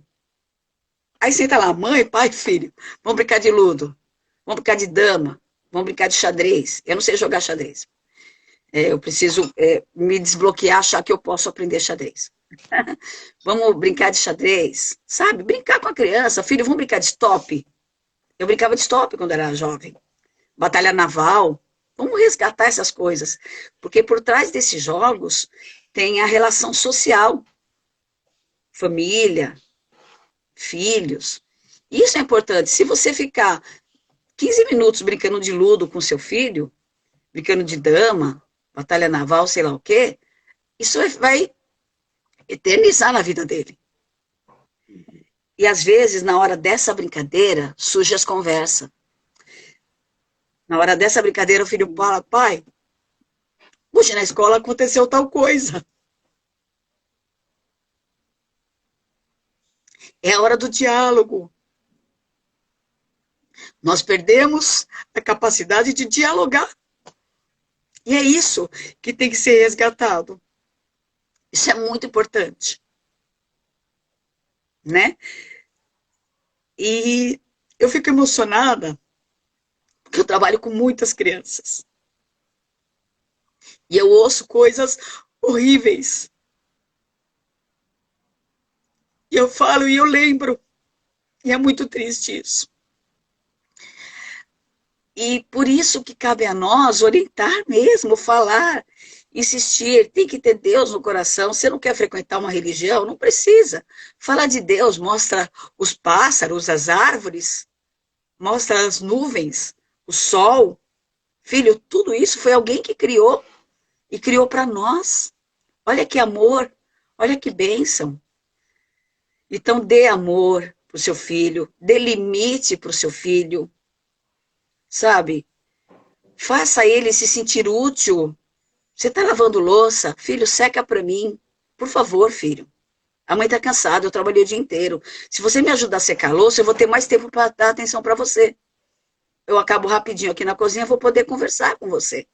Aí senta lá, mãe, pai, filho, vamos brincar de ludo. Vamos brincar de dama. Vamos brincar de xadrez. Eu não sei jogar xadrez. Eu preciso me desbloquear, achar que eu posso aprender xadrez. Vamos brincar de xadrez, sabe? Brincar com a criança. Filho, vamos brincar de stop. Eu brincava de stop quando era jovem. Batalha naval. Vamos resgatar essas coisas. Porque por trás desses jogos tem a relação social. Família, filhos. Isso é importante. Se você ficar 15 minutos brincando de ludo com seu filho, brincando de dama, batalha naval, sei lá o quê, isso vai eternizar na vida dele. E às vezes, na hora dessa brincadeira, surge as conversas. Na hora dessa brincadeira, o filho fala, pai, hoje na escola aconteceu tal coisa. É a hora do diálogo. Nós perdemos a capacidade de dialogar. E é isso que tem que ser resgatado. Isso é muito importante. Né? E eu fico emocionada, porque eu trabalho com muitas crianças. E eu ouço coisas horríveis. E eu falo e eu lembro. E é muito triste isso. E por isso que cabe a nós orientar mesmo, falar, insistir, tem que ter Deus no coração. Você não quer frequentar uma religião? Não precisa. Fala de Deus, mostra os pássaros, as árvores, mostra as nuvens, o sol. Filho, tudo isso foi alguém que criou e criou para nós. Olha que amor, olha que bênção. Então dê amor para o seu filho, dê limite para o seu filho. Sabe? Faça ele se sentir útil. Você está lavando louça? Filho, seca para mim. Por favor, filho. A mãe está cansada, eu trabalhei o dia inteiro. Se você me ajudar a secar a louça, eu vou ter mais tempo para dar atenção para você. Eu acabo rapidinho aqui na cozinha, vou poder conversar com você.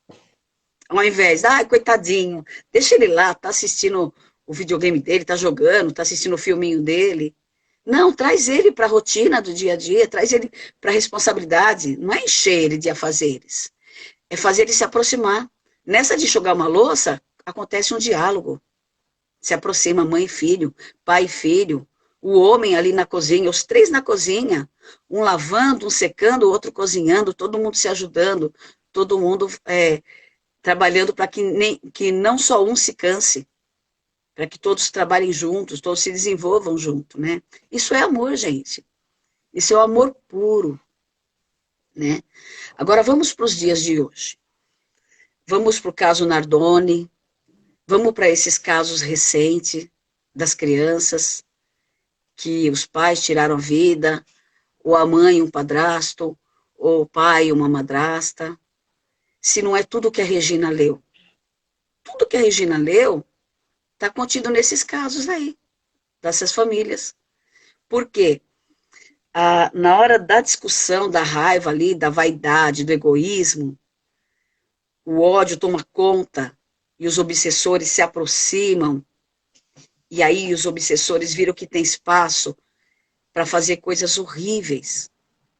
Ao invés, coitadinho, deixa ele lá, tá assistindo o videogame dele, tá jogando, tá assistindo o filminho dele. Não, traz ele para a rotina do dia a dia, traz ele para a responsabilidade. Não é encher ele de afazeres, é fazer ele se aproximar. Nessa de jogar uma louça, acontece um diálogo. Se aproxima mãe e filho, pai e filho, o homem ali na cozinha, os três na cozinha, um lavando, um secando, o outro cozinhando, todo mundo se ajudando, todo mundo trabalhando para que não só um se canse, para que todos trabalhem juntos, todos se desenvolvam junto, né? Isso é amor, gente. Isso é o amor puro, né? Agora vamos para os dias de hoje. Vamos para o caso Nardoni, vamos para esses casos recentes das crianças que os pais tiraram a vida, ou a mãe um padrasto, ou o pai uma madrasta. Se não é tudo que a Regina leu. Tudo que a Regina leu está contido nesses casos aí, dessas famílias. Por quê? Na hora da discussão, da raiva ali, da vaidade, do egoísmo, o ódio toma conta e os obsessores se aproximam, e aí os obsessores viram que tem espaço para fazer coisas horríveis,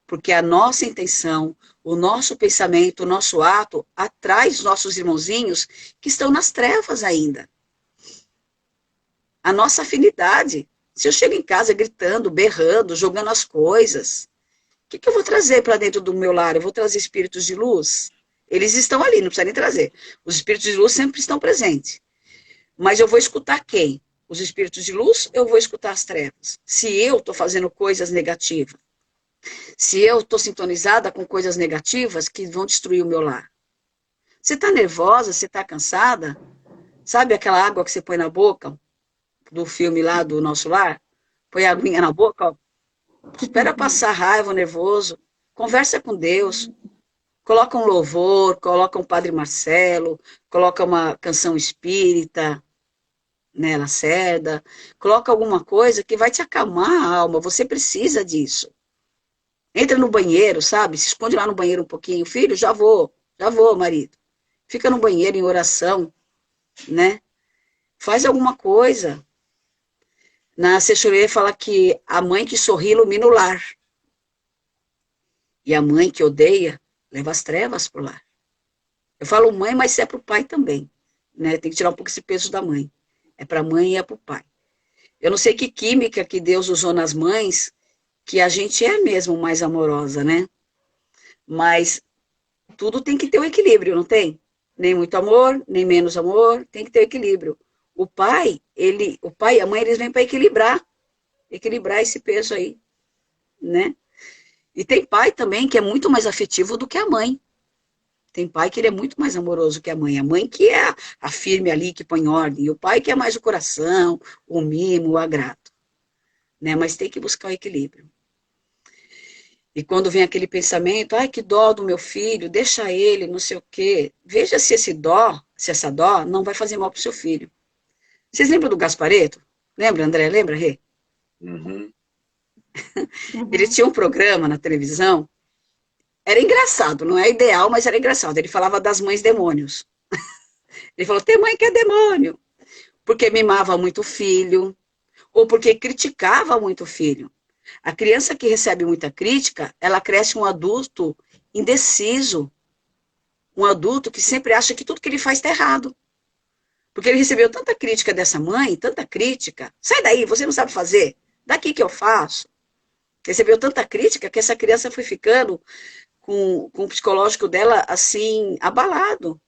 porque a nossa intenção, o nosso pensamento, o nosso ato atrai os nossos irmãozinhos que estão nas trevas ainda. A nossa afinidade. Se eu chego em casa gritando, berrando, jogando as coisas, o que eu vou trazer para dentro do meu lar? Eu vou trazer espíritos de luz? Eles estão ali, não precisa nem trazer. Os espíritos de luz sempre estão presentes. Mas eu vou escutar quem? Os espíritos de luz, eu vou escutar as trevas. Se eu estou fazendo coisas negativas, se eu estou sintonizada com coisas negativas que vão destruir o meu lar. Você está nervosa, você está cansada? Sabe aquela água que você põe na boca, do filme lá do Nosso Lar? Põe a aguinha na boca, ó. Espera passar raiva, nervoso. Conversa com Deus. Coloca um louvor, coloca um Padre Marcelo, coloca uma canção espírita, né, Lacerda. Coloca alguma coisa que vai te acalmar a alma. Você precisa disso. Entra no banheiro, sabe? Se esconde lá no banheiro um pouquinho. Filho, já vou, marido. Fica no banheiro em oração, né? Faz alguma coisa. Na assessoria fala que a mãe que sorri ilumina o lar. E a mãe que odeia leva as trevas pro lar. Eu falo mãe, mas é pro pai também, né? Tem que tirar um pouco esse peso da mãe. É pra mãe e é pro pai. Eu não sei que química que Deus usou nas mães, que a gente é mesmo mais amorosa, né? Mas tudo tem que ter um equilíbrio, não tem? Nem muito amor, nem menos amor, tem que ter equilíbrio. O pai e a mãe, eles vêm para equilibrar esse peso aí, né? E tem pai também que é muito mais afetivo do que a mãe. Tem pai que ele é muito mais amoroso que a mãe que é a firme ali, que põe ordem, e o pai que é mais o coração, o mimo, o agrado, né? Mas tem que buscar o equilíbrio. E quando vem aquele pensamento, ai, que dó do meu filho, deixa ele, não sei o quê. Veja se essa dó não vai fazer mal pro seu filho. Vocês lembram do Gasparetto? Lembra, André? Lembra, Rê? Uhum. Ele tinha um programa na televisão, era engraçado, não é ideal, mas era engraçado. Ele falava das mães demônios. Ele falou, tem mãe que é demônio, porque mimava muito o filho, ou porque criticava muito o filho. A criança que recebe muita crítica, ela cresce um adulto indeciso, um adulto que sempre acha que tudo que ele faz está errado. Porque ele recebeu tanta crítica dessa mãe, tanta crítica. Sai daí, você não sabe fazer. Daqui que eu faço. Recebeu tanta crítica que essa criança foi ficando com o psicológico dela assim, abalado,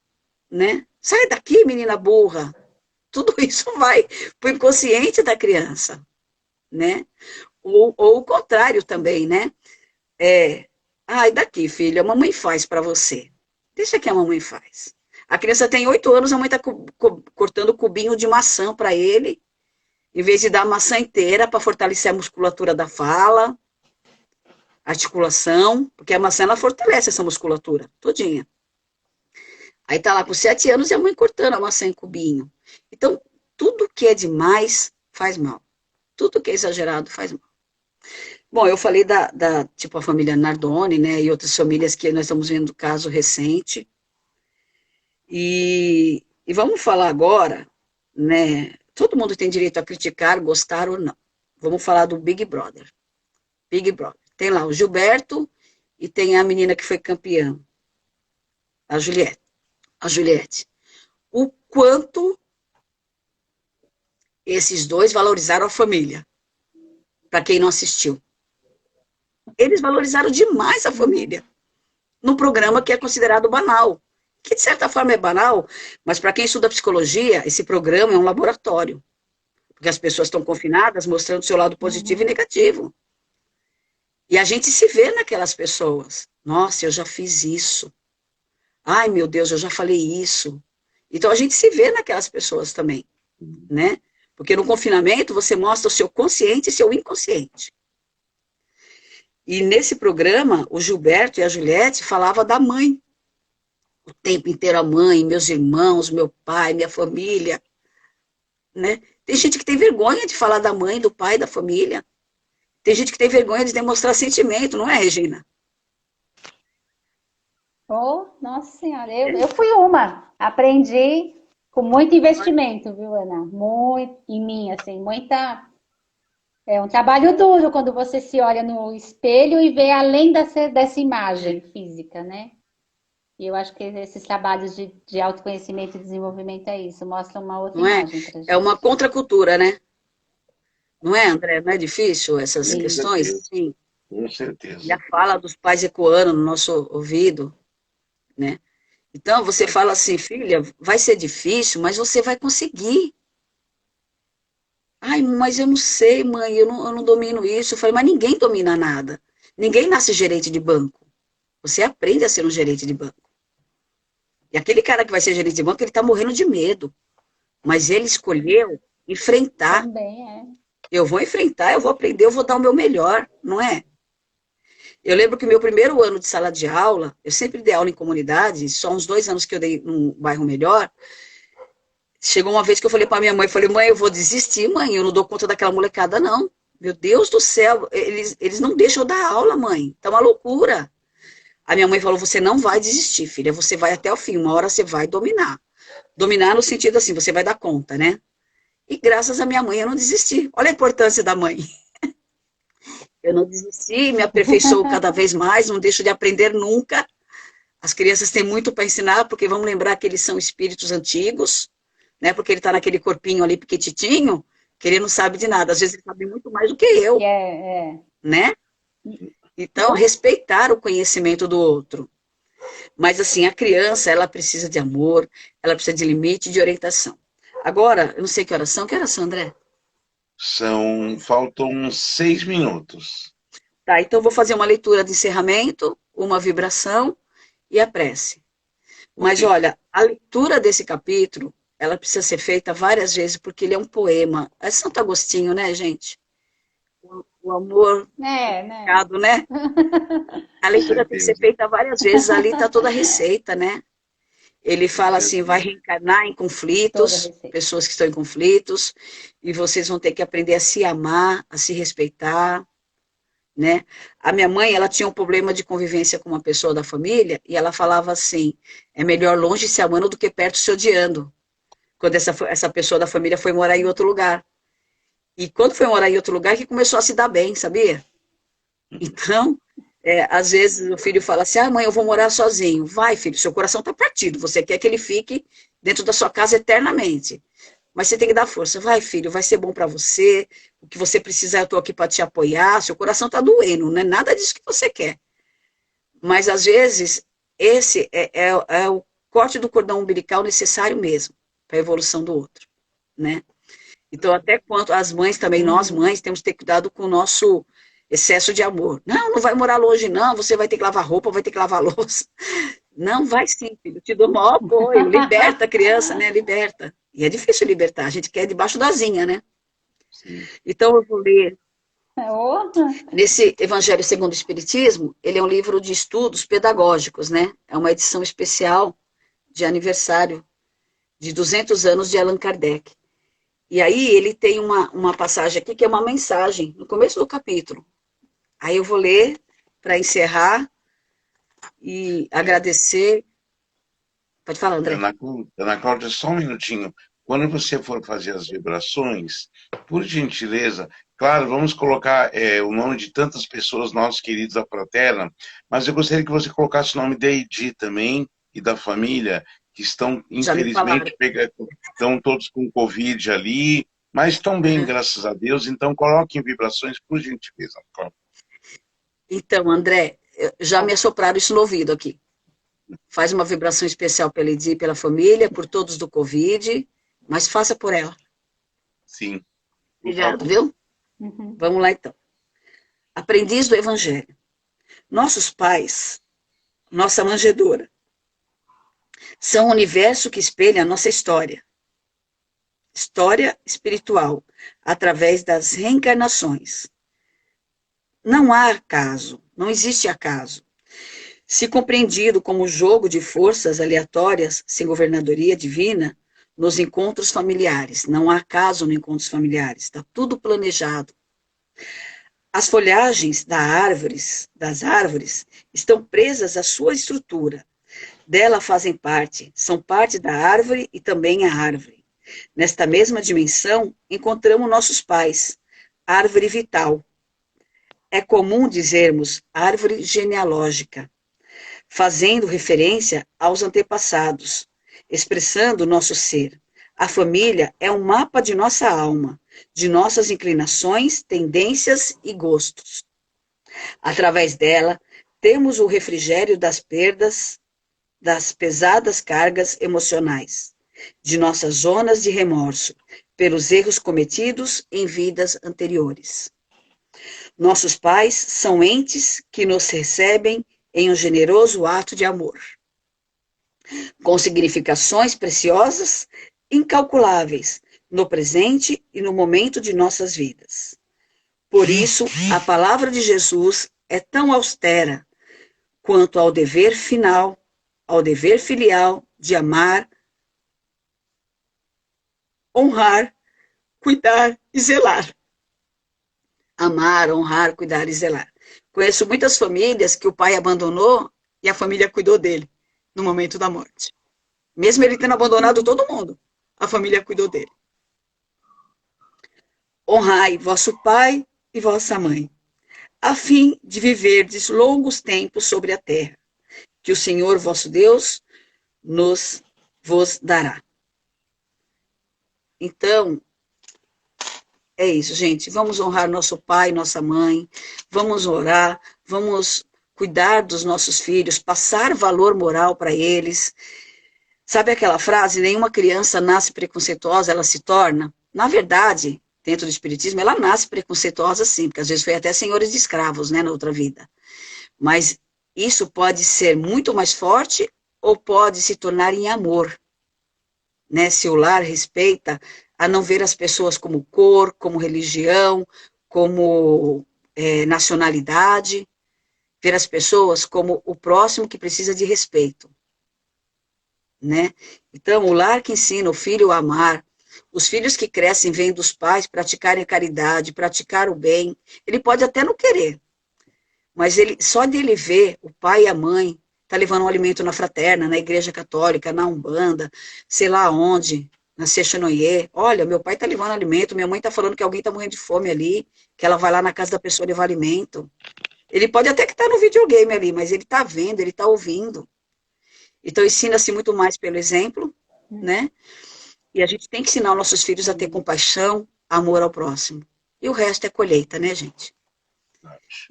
né? Sai daqui, menina burra. Tudo isso vai para o inconsciente da criança, né? Ou o contrário também, né? Ai, daqui, filha, a mamãe faz para você. Deixa que a mamãe faz. A criança tem 8 anos, a mãe está cortando cubinho de maçã para ele, em vez de dar a maçã inteira para fortalecer a musculatura da fala, articulação, porque a maçã ela fortalece essa musculatura todinha. Aí tá lá com 7 anos e a mãe cortando a maçã em cubinho. Então, tudo que é demais faz mal. Tudo que é exagerado faz mal. Bom, eu falei tipo, a família Nardoni, né, e outras famílias que nós estamos vendo caso recente. E vamos falar agora, né, todo mundo tem direito a criticar, gostar ou não. Vamos falar do Big Brother. Big Brother. Tem lá o Gilberto e tem a menina que foi campeã, a Juliette. A Juliette. O quanto esses dois valorizaram a família, para quem não assistiu. Eles valorizaram demais a família, num programa que é considerado banal, que de certa forma é banal, mas para quem estuda psicologia, esse programa é um laboratório, porque as pessoas estão confinadas mostrando seu lado positivo e negativo. E a gente se vê naquelas pessoas. Nossa, eu já fiz isso. Ai, meu Deus, eu já falei isso. Então a gente se vê naquelas pessoas também, né? Porque no confinamento você mostra o seu consciente e seu inconsciente. E nesse programa, o Gilberto e a Juliette falavam da mãe. O tempo inteiro a mãe, meus irmãos, meu pai, minha família, né? Tem gente que tem vergonha de falar da mãe, do pai, da família. Tem gente que tem vergonha de demonstrar sentimento, não é, Regina? Oh, nossa senhora, eu fui uma. Aprendi com muito investimento, viu, Ana? Muito em mim, assim, muita. É um trabalho duro quando você se olha no espelho e vê além dessa imagem física, né? E eu acho que esses trabalhos de autoconhecimento e desenvolvimento é isso, mostram uma outra Não é? imagem pra É uma gente. contracultura, né? Não é, André? Não é difícil essas Com questões? certeza. Sim. Com E a certeza. fala dos pais ecoando no nosso ouvido, né? Então você fala assim, filha, vai ser difícil, mas você vai conseguir. Ai, mas eu não sei, mãe, eu não domino isso. Eu falei, mas ninguém domina nada. Ninguém nasce gerente de banco. Você aprende a ser um gerente de banco. E aquele cara que vai ser gerente de banco, ele está morrendo de medo. Mas ele escolheu enfrentar. Também é. Eu vou enfrentar, eu vou aprender, eu vou dar o meu melhor, não é? Eu lembro que meu primeiro ano de sala de aula, eu sempre dei aula em comunidade, só uns 2 anos que eu dei num bairro melhor. Chegou uma vez que eu falei para minha mãe, falei, mãe, eu vou desistir, mãe, eu não dou conta daquela molecada, não. Meu Deus do céu, eles não deixam eu dar aula, mãe, tá uma loucura. A minha mãe falou, você não vai desistir, filha, você vai até o fim, uma hora você vai dominar. Dominar no sentido assim, você vai dar conta, né? E graças à minha mãe eu não desisti. Olha a importância da mãe. Eu não desisti, me aperfeiçoo cada vez mais, não deixo de aprender nunca. As crianças têm muito para ensinar, porque vamos lembrar que eles são espíritos antigos, né? Porque ele está naquele corpinho ali pequititinho, que ele não sabe de nada. Às vezes ele sabe muito mais do que Que eu, é. né? Então, respeitar o conhecimento do outro. Mas, assim, a criança, ela precisa de amor, ela precisa de limite e de orientação. Agora, eu não sei que horas são, André? Faltam 6 minutos. Tá, então eu vou fazer uma leitura de encerramento, uma vibração e a prece. Mas, Ok. olha, a leitura desse capítulo, ela precisa ser feita várias vezes, porque ele é um poema. É Santo Agostinho, né, gente? O amor É, né? pecado, né? A Com leitura tem que ser certeza. feita várias vezes, ali está toda a receita, né? Ele Com fala assim, vai certeza. reencarnar em Toda a conflitos, receita. pessoas que estão em conflitos, e vocês vão ter que aprender a se amar, a se respeitar, né? A minha mãe, ela tinha um problema de convivência com uma pessoa da família, e ela falava assim, é melhor longe se amando do que perto se odiando, quando essa pessoa da família foi morar em outro lugar. E quando foi morar em outro lugar, que começou a se dar bem, sabia? Então, às vezes o filho fala assim, mãe, eu vou morar sozinho. Vai, filho, seu coração está partido, você quer que ele fique dentro da sua casa eternamente. Mas você tem que dar força. Vai, filho, vai ser bom para você, o que você precisar, eu estou aqui para te apoiar, seu coração está doendo, não é nada disso que você quer. Mas, às vezes, esse é o corte do cordão umbilical necessário mesmo, para a evolução do outro, né? Então, até quanto as mães também, nós mães, temos que ter cuidado com o nosso excesso de amor. Não, não vai morar longe, não, você vai ter que lavar roupa, vai ter que lavar louça. Não, vai sim, filho, te dou o maior apoio. Liberta a criança, né? Liberta. E é difícil libertar, a gente quer debaixo da asinha, né? Sim. Então, eu vou ler. Oh, Nesse Evangelho segundo o Espiritismo, ele é um livro de estudos pedagógicos, né? É uma edição especial de aniversário de 200 anos de Allan Kardec. E aí ele tem uma passagem aqui que é uma mensagem, no começo do capítulo. Aí eu vou ler para encerrar e agradecer. Pode falar, André. Ana Cláudia, só um minutinho. Quando você for fazer as vibrações, por gentileza, Claro, vamos colocar o nome de tantas pessoas, nossos queridos da Fraterna, mas eu gostaria que você colocasse o nome da Edi também e da família, que estão, Já me falaram. infelizmente, estão todos com Covid ali, mas estão bem, Uhum. graças a Deus. Então, coloque em vibrações, por gentileza. Então, André, já me assopraram isso no ouvido aqui. Faz uma vibração especial pela Edi, pela família, por todos do Covid, mas faça por ela. Sim, por Obrigado, favor. viu? Uhum. Vamos lá, então. Aprendiz do Evangelho. Nossos pais, nossa manjedoura, são o universo que espelha a nossa história. História espiritual, através das reencarnações. Não há acaso, não existe acaso. Se compreendido como jogo de forças aleatórias, sem governadoria divina, nos encontros familiares. Não há acaso nos encontros familiares, está tudo planejado. As folhagens das árvores, estão presas à sua estrutura. Dela fazem parte, são parte da árvore e também a árvore. Nesta mesma dimensão, encontramos nossos pais, árvore vital. É comum dizermos árvore genealógica, fazendo referência aos antepassados, expressando nosso ser. A família é um mapa de nossa alma, de nossas inclinações, tendências e gostos. Através dela, temos o refrigério das perdas, das pesadas cargas emocionais, de nossas zonas de remorso, pelos erros cometidos em vidas anteriores. Nossos pais são entes que nos recebem em um generoso ato de amor, com significações preciosas, incalculáveis, no presente e no momento de nossas vidas. Por isso, a palavra de Jesus é tão austera quanto ao dever final, ao dever filial de amar, honrar, cuidar e zelar. Amar, honrar, cuidar e zelar. Conheço muitas famílias que o pai abandonou e a família cuidou dele no momento da morte. Mesmo ele tendo abandonado todo mundo, a família cuidou dele. Honrai vosso pai e vossa mãe, a fim de viverdes longos tempos sobre a terra, que o Senhor vosso Deus vos dará. Então, é isso, gente. Vamos honrar nosso pai, nossa mãe, vamos orar, vamos cuidar dos nossos filhos, passar valor moral para eles. Sabe aquela frase, nenhuma criança nasce preconceituosa, ela se torna? Na verdade, dentro do espiritismo, ela nasce preconceituosa sim, porque às vezes foi até senhores de escravos, né, na outra vida. Mas isso pode ser muito mais forte ou pode se tornar em amor, né? Se o lar respeita a não ver as pessoas como cor, como religião, como nacionalidade, ver as pessoas como o próximo que precisa de respeito, né? Então, o lar que ensina o filho a amar, os filhos que crescem vendo os pais praticarem a caridade, praticar o bem, ele pode até não querer, mas ele, só dele ver o pai e a mãe tá levando um alimento na fraterna, na igreja católica, na Umbanda, sei lá onde, na Seixanoye, olha, meu pai tá levando alimento, minha mãe tá falando que alguém tá morrendo de fome ali, que ela vai lá na casa da pessoa levar alimento. Ele pode até que estar no videogame ali, mas ele tá vendo, ele tá ouvindo. Então ensina-se muito mais pelo exemplo, né? E a gente tem que ensinar os nossos filhos a ter compaixão, amor ao próximo. E o resto é colheita, né, gente?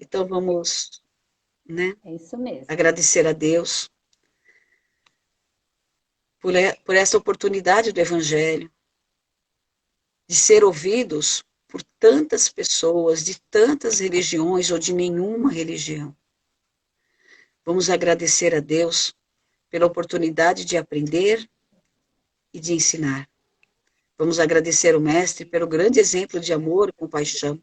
Então vamos, né? É isso mesmo. Agradecer a Deus por essa oportunidade do Evangelho, de ser ouvidos por tantas pessoas, de tantas religiões ou de nenhuma religião. Vamos agradecer a Deus pela oportunidade de aprender e de ensinar. Vamos agradecer ao Mestre pelo grande exemplo de amor e compaixão.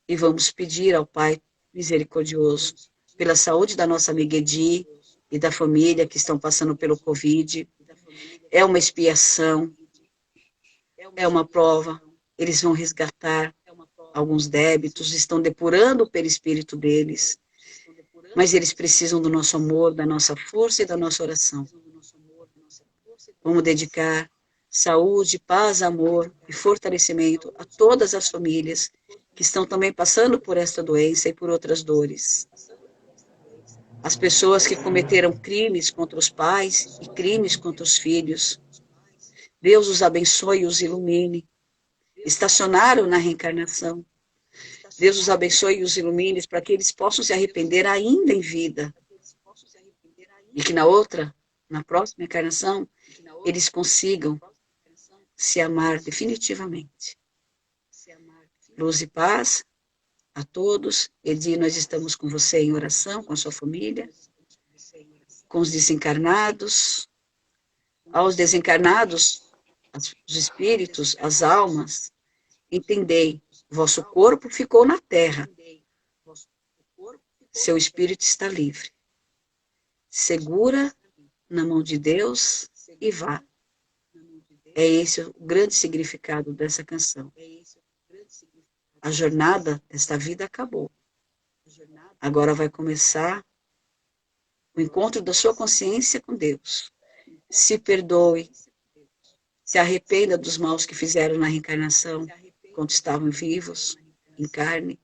E vamos pedir ao Pai misericordioso pela saúde da nossa amiga Edi e da família que estão passando pelo Covid. É uma expiação, é uma prova. Eles vão resgatar alguns débitos, estão depurando o perispírito deles, mas eles precisam do nosso amor, da nossa força e da nossa oração. Vamos dedicar saúde, paz, amor e fortalecimento a todas as famílias que estão também passando por esta doença e por outras dores. As pessoas que cometeram crimes contra os pais e crimes contra os filhos. Deus os abençoe e os ilumine. Estacionaram na reencarnação. Deus os abençoe e os ilumine para que eles possam se arrepender ainda em vida. E que na próxima encarnação, eles consigam se amar definitivamente. Luz e paz a todos. Edi, nós estamos com você em oração, com a sua família, com os desencarnados, aos desencarnados, os espíritos, as almas, entendei, vosso corpo ficou na terra, seu espírito está livre. Segura na mão de Deus e vá. É esse o grande significado dessa canção. A jornada desta vida acabou. Agora vai começar o encontro da sua consciência com Deus. Se perdoe, se arrependa dos maus que fizeram na reencarnação, quando estavam vivos, em carne,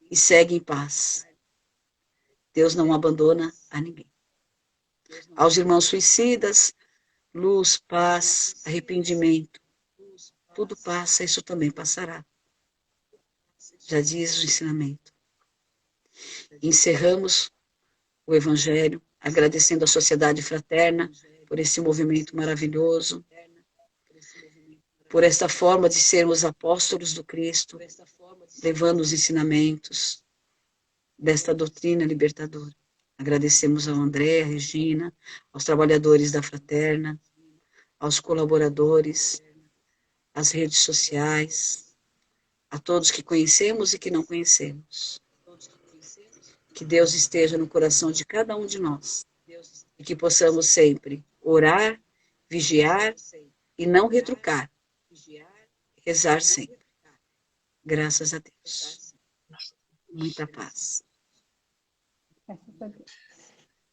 e segue em paz. Deus não abandona a ninguém. Aos irmãos suicidas, luz, paz, arrependimento. Tudo passa, isso também passará. Já diz o ensinamento. Encerramos o Evangelho, agradecendo a Sociedade Fraterna por esse movimento maravilhoso, por esta forma de sermos apóstolos do Cristo, levando os ensinamentos desta doutrina libertadora. Agradecemos ao André, à Regina, aos trabalhadores da Fraterna, aos colaboradores, às redes sociais, a todos que conhecemos e que não conhecemos. Que Deus esteja no coração de cada um de nós e que possamos sempre orar, vigiar e não retrucar. Rezar sempre. Graças a Deus. Muita paz.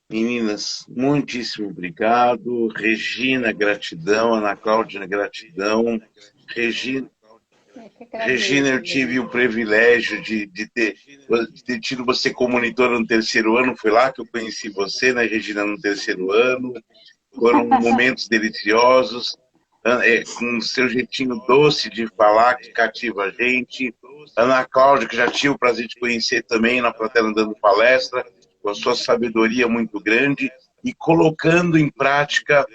Meninas, muitíssimo obrigado. Regina, gratidão. Ana Cláudia, gratidão. Regina, eu tive o privilégio de ter tido você como monitora no terceiro ano. Foi lá que eu conheci você, né, Regina, no terceiro ano. Foram momentos deliciosos, com o seu jeitinho doce de falar, que cativa a gente. Ana Cláudia, que já tive o prazer de conhecer também na Fraterna dando palestra, com a sua sabedoria muito grande e colocando em prática,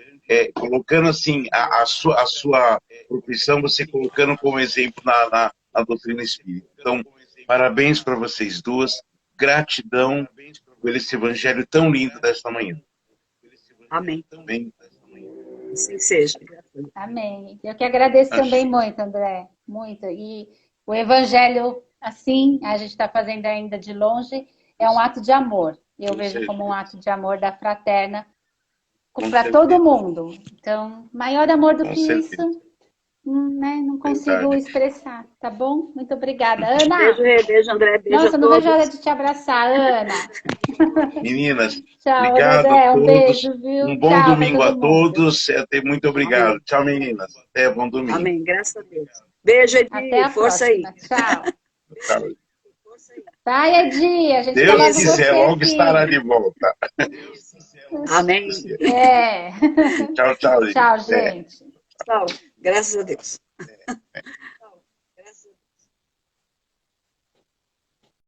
colocando assim a sua profissão, você colocando como exemplo na doutrina espírita. Então, parabéns para vocês duas, gratidão por esse evangelho tão lindo desta manhã. Amém. Amém. Assim seja. Amém. Eu que agradeço também muito, André, muito. E o evangelho, assim, a gente está fazendo ainda de longe, é um ato de amor. Eu vejo como um ato de amor da Fraterna para todo mundo. Então, maior amor do que isso, né, não consigo expressar, tá bom? Muito obrigada. Ana! Beijo, André. Beijo. Nossa, não vejo a hora de te abraçar, Ana. Meninas, tchau, obrigado André, a todos. Um beijo, viu? Um bom tchau, domingo a todos. Muito obrigado. Amém. Tchau, meninas. Até bom domingo. Amém, graças a Deus. Beijo, Edi. Até a Força próxima. aí. Tchau. Tchau. Vai, Edi, a gente Deus leva quiser, você logo aqui. estará de volta. Amém. É. Tchau, tchau. Tchau, gente. Tchau. Graças a Deus.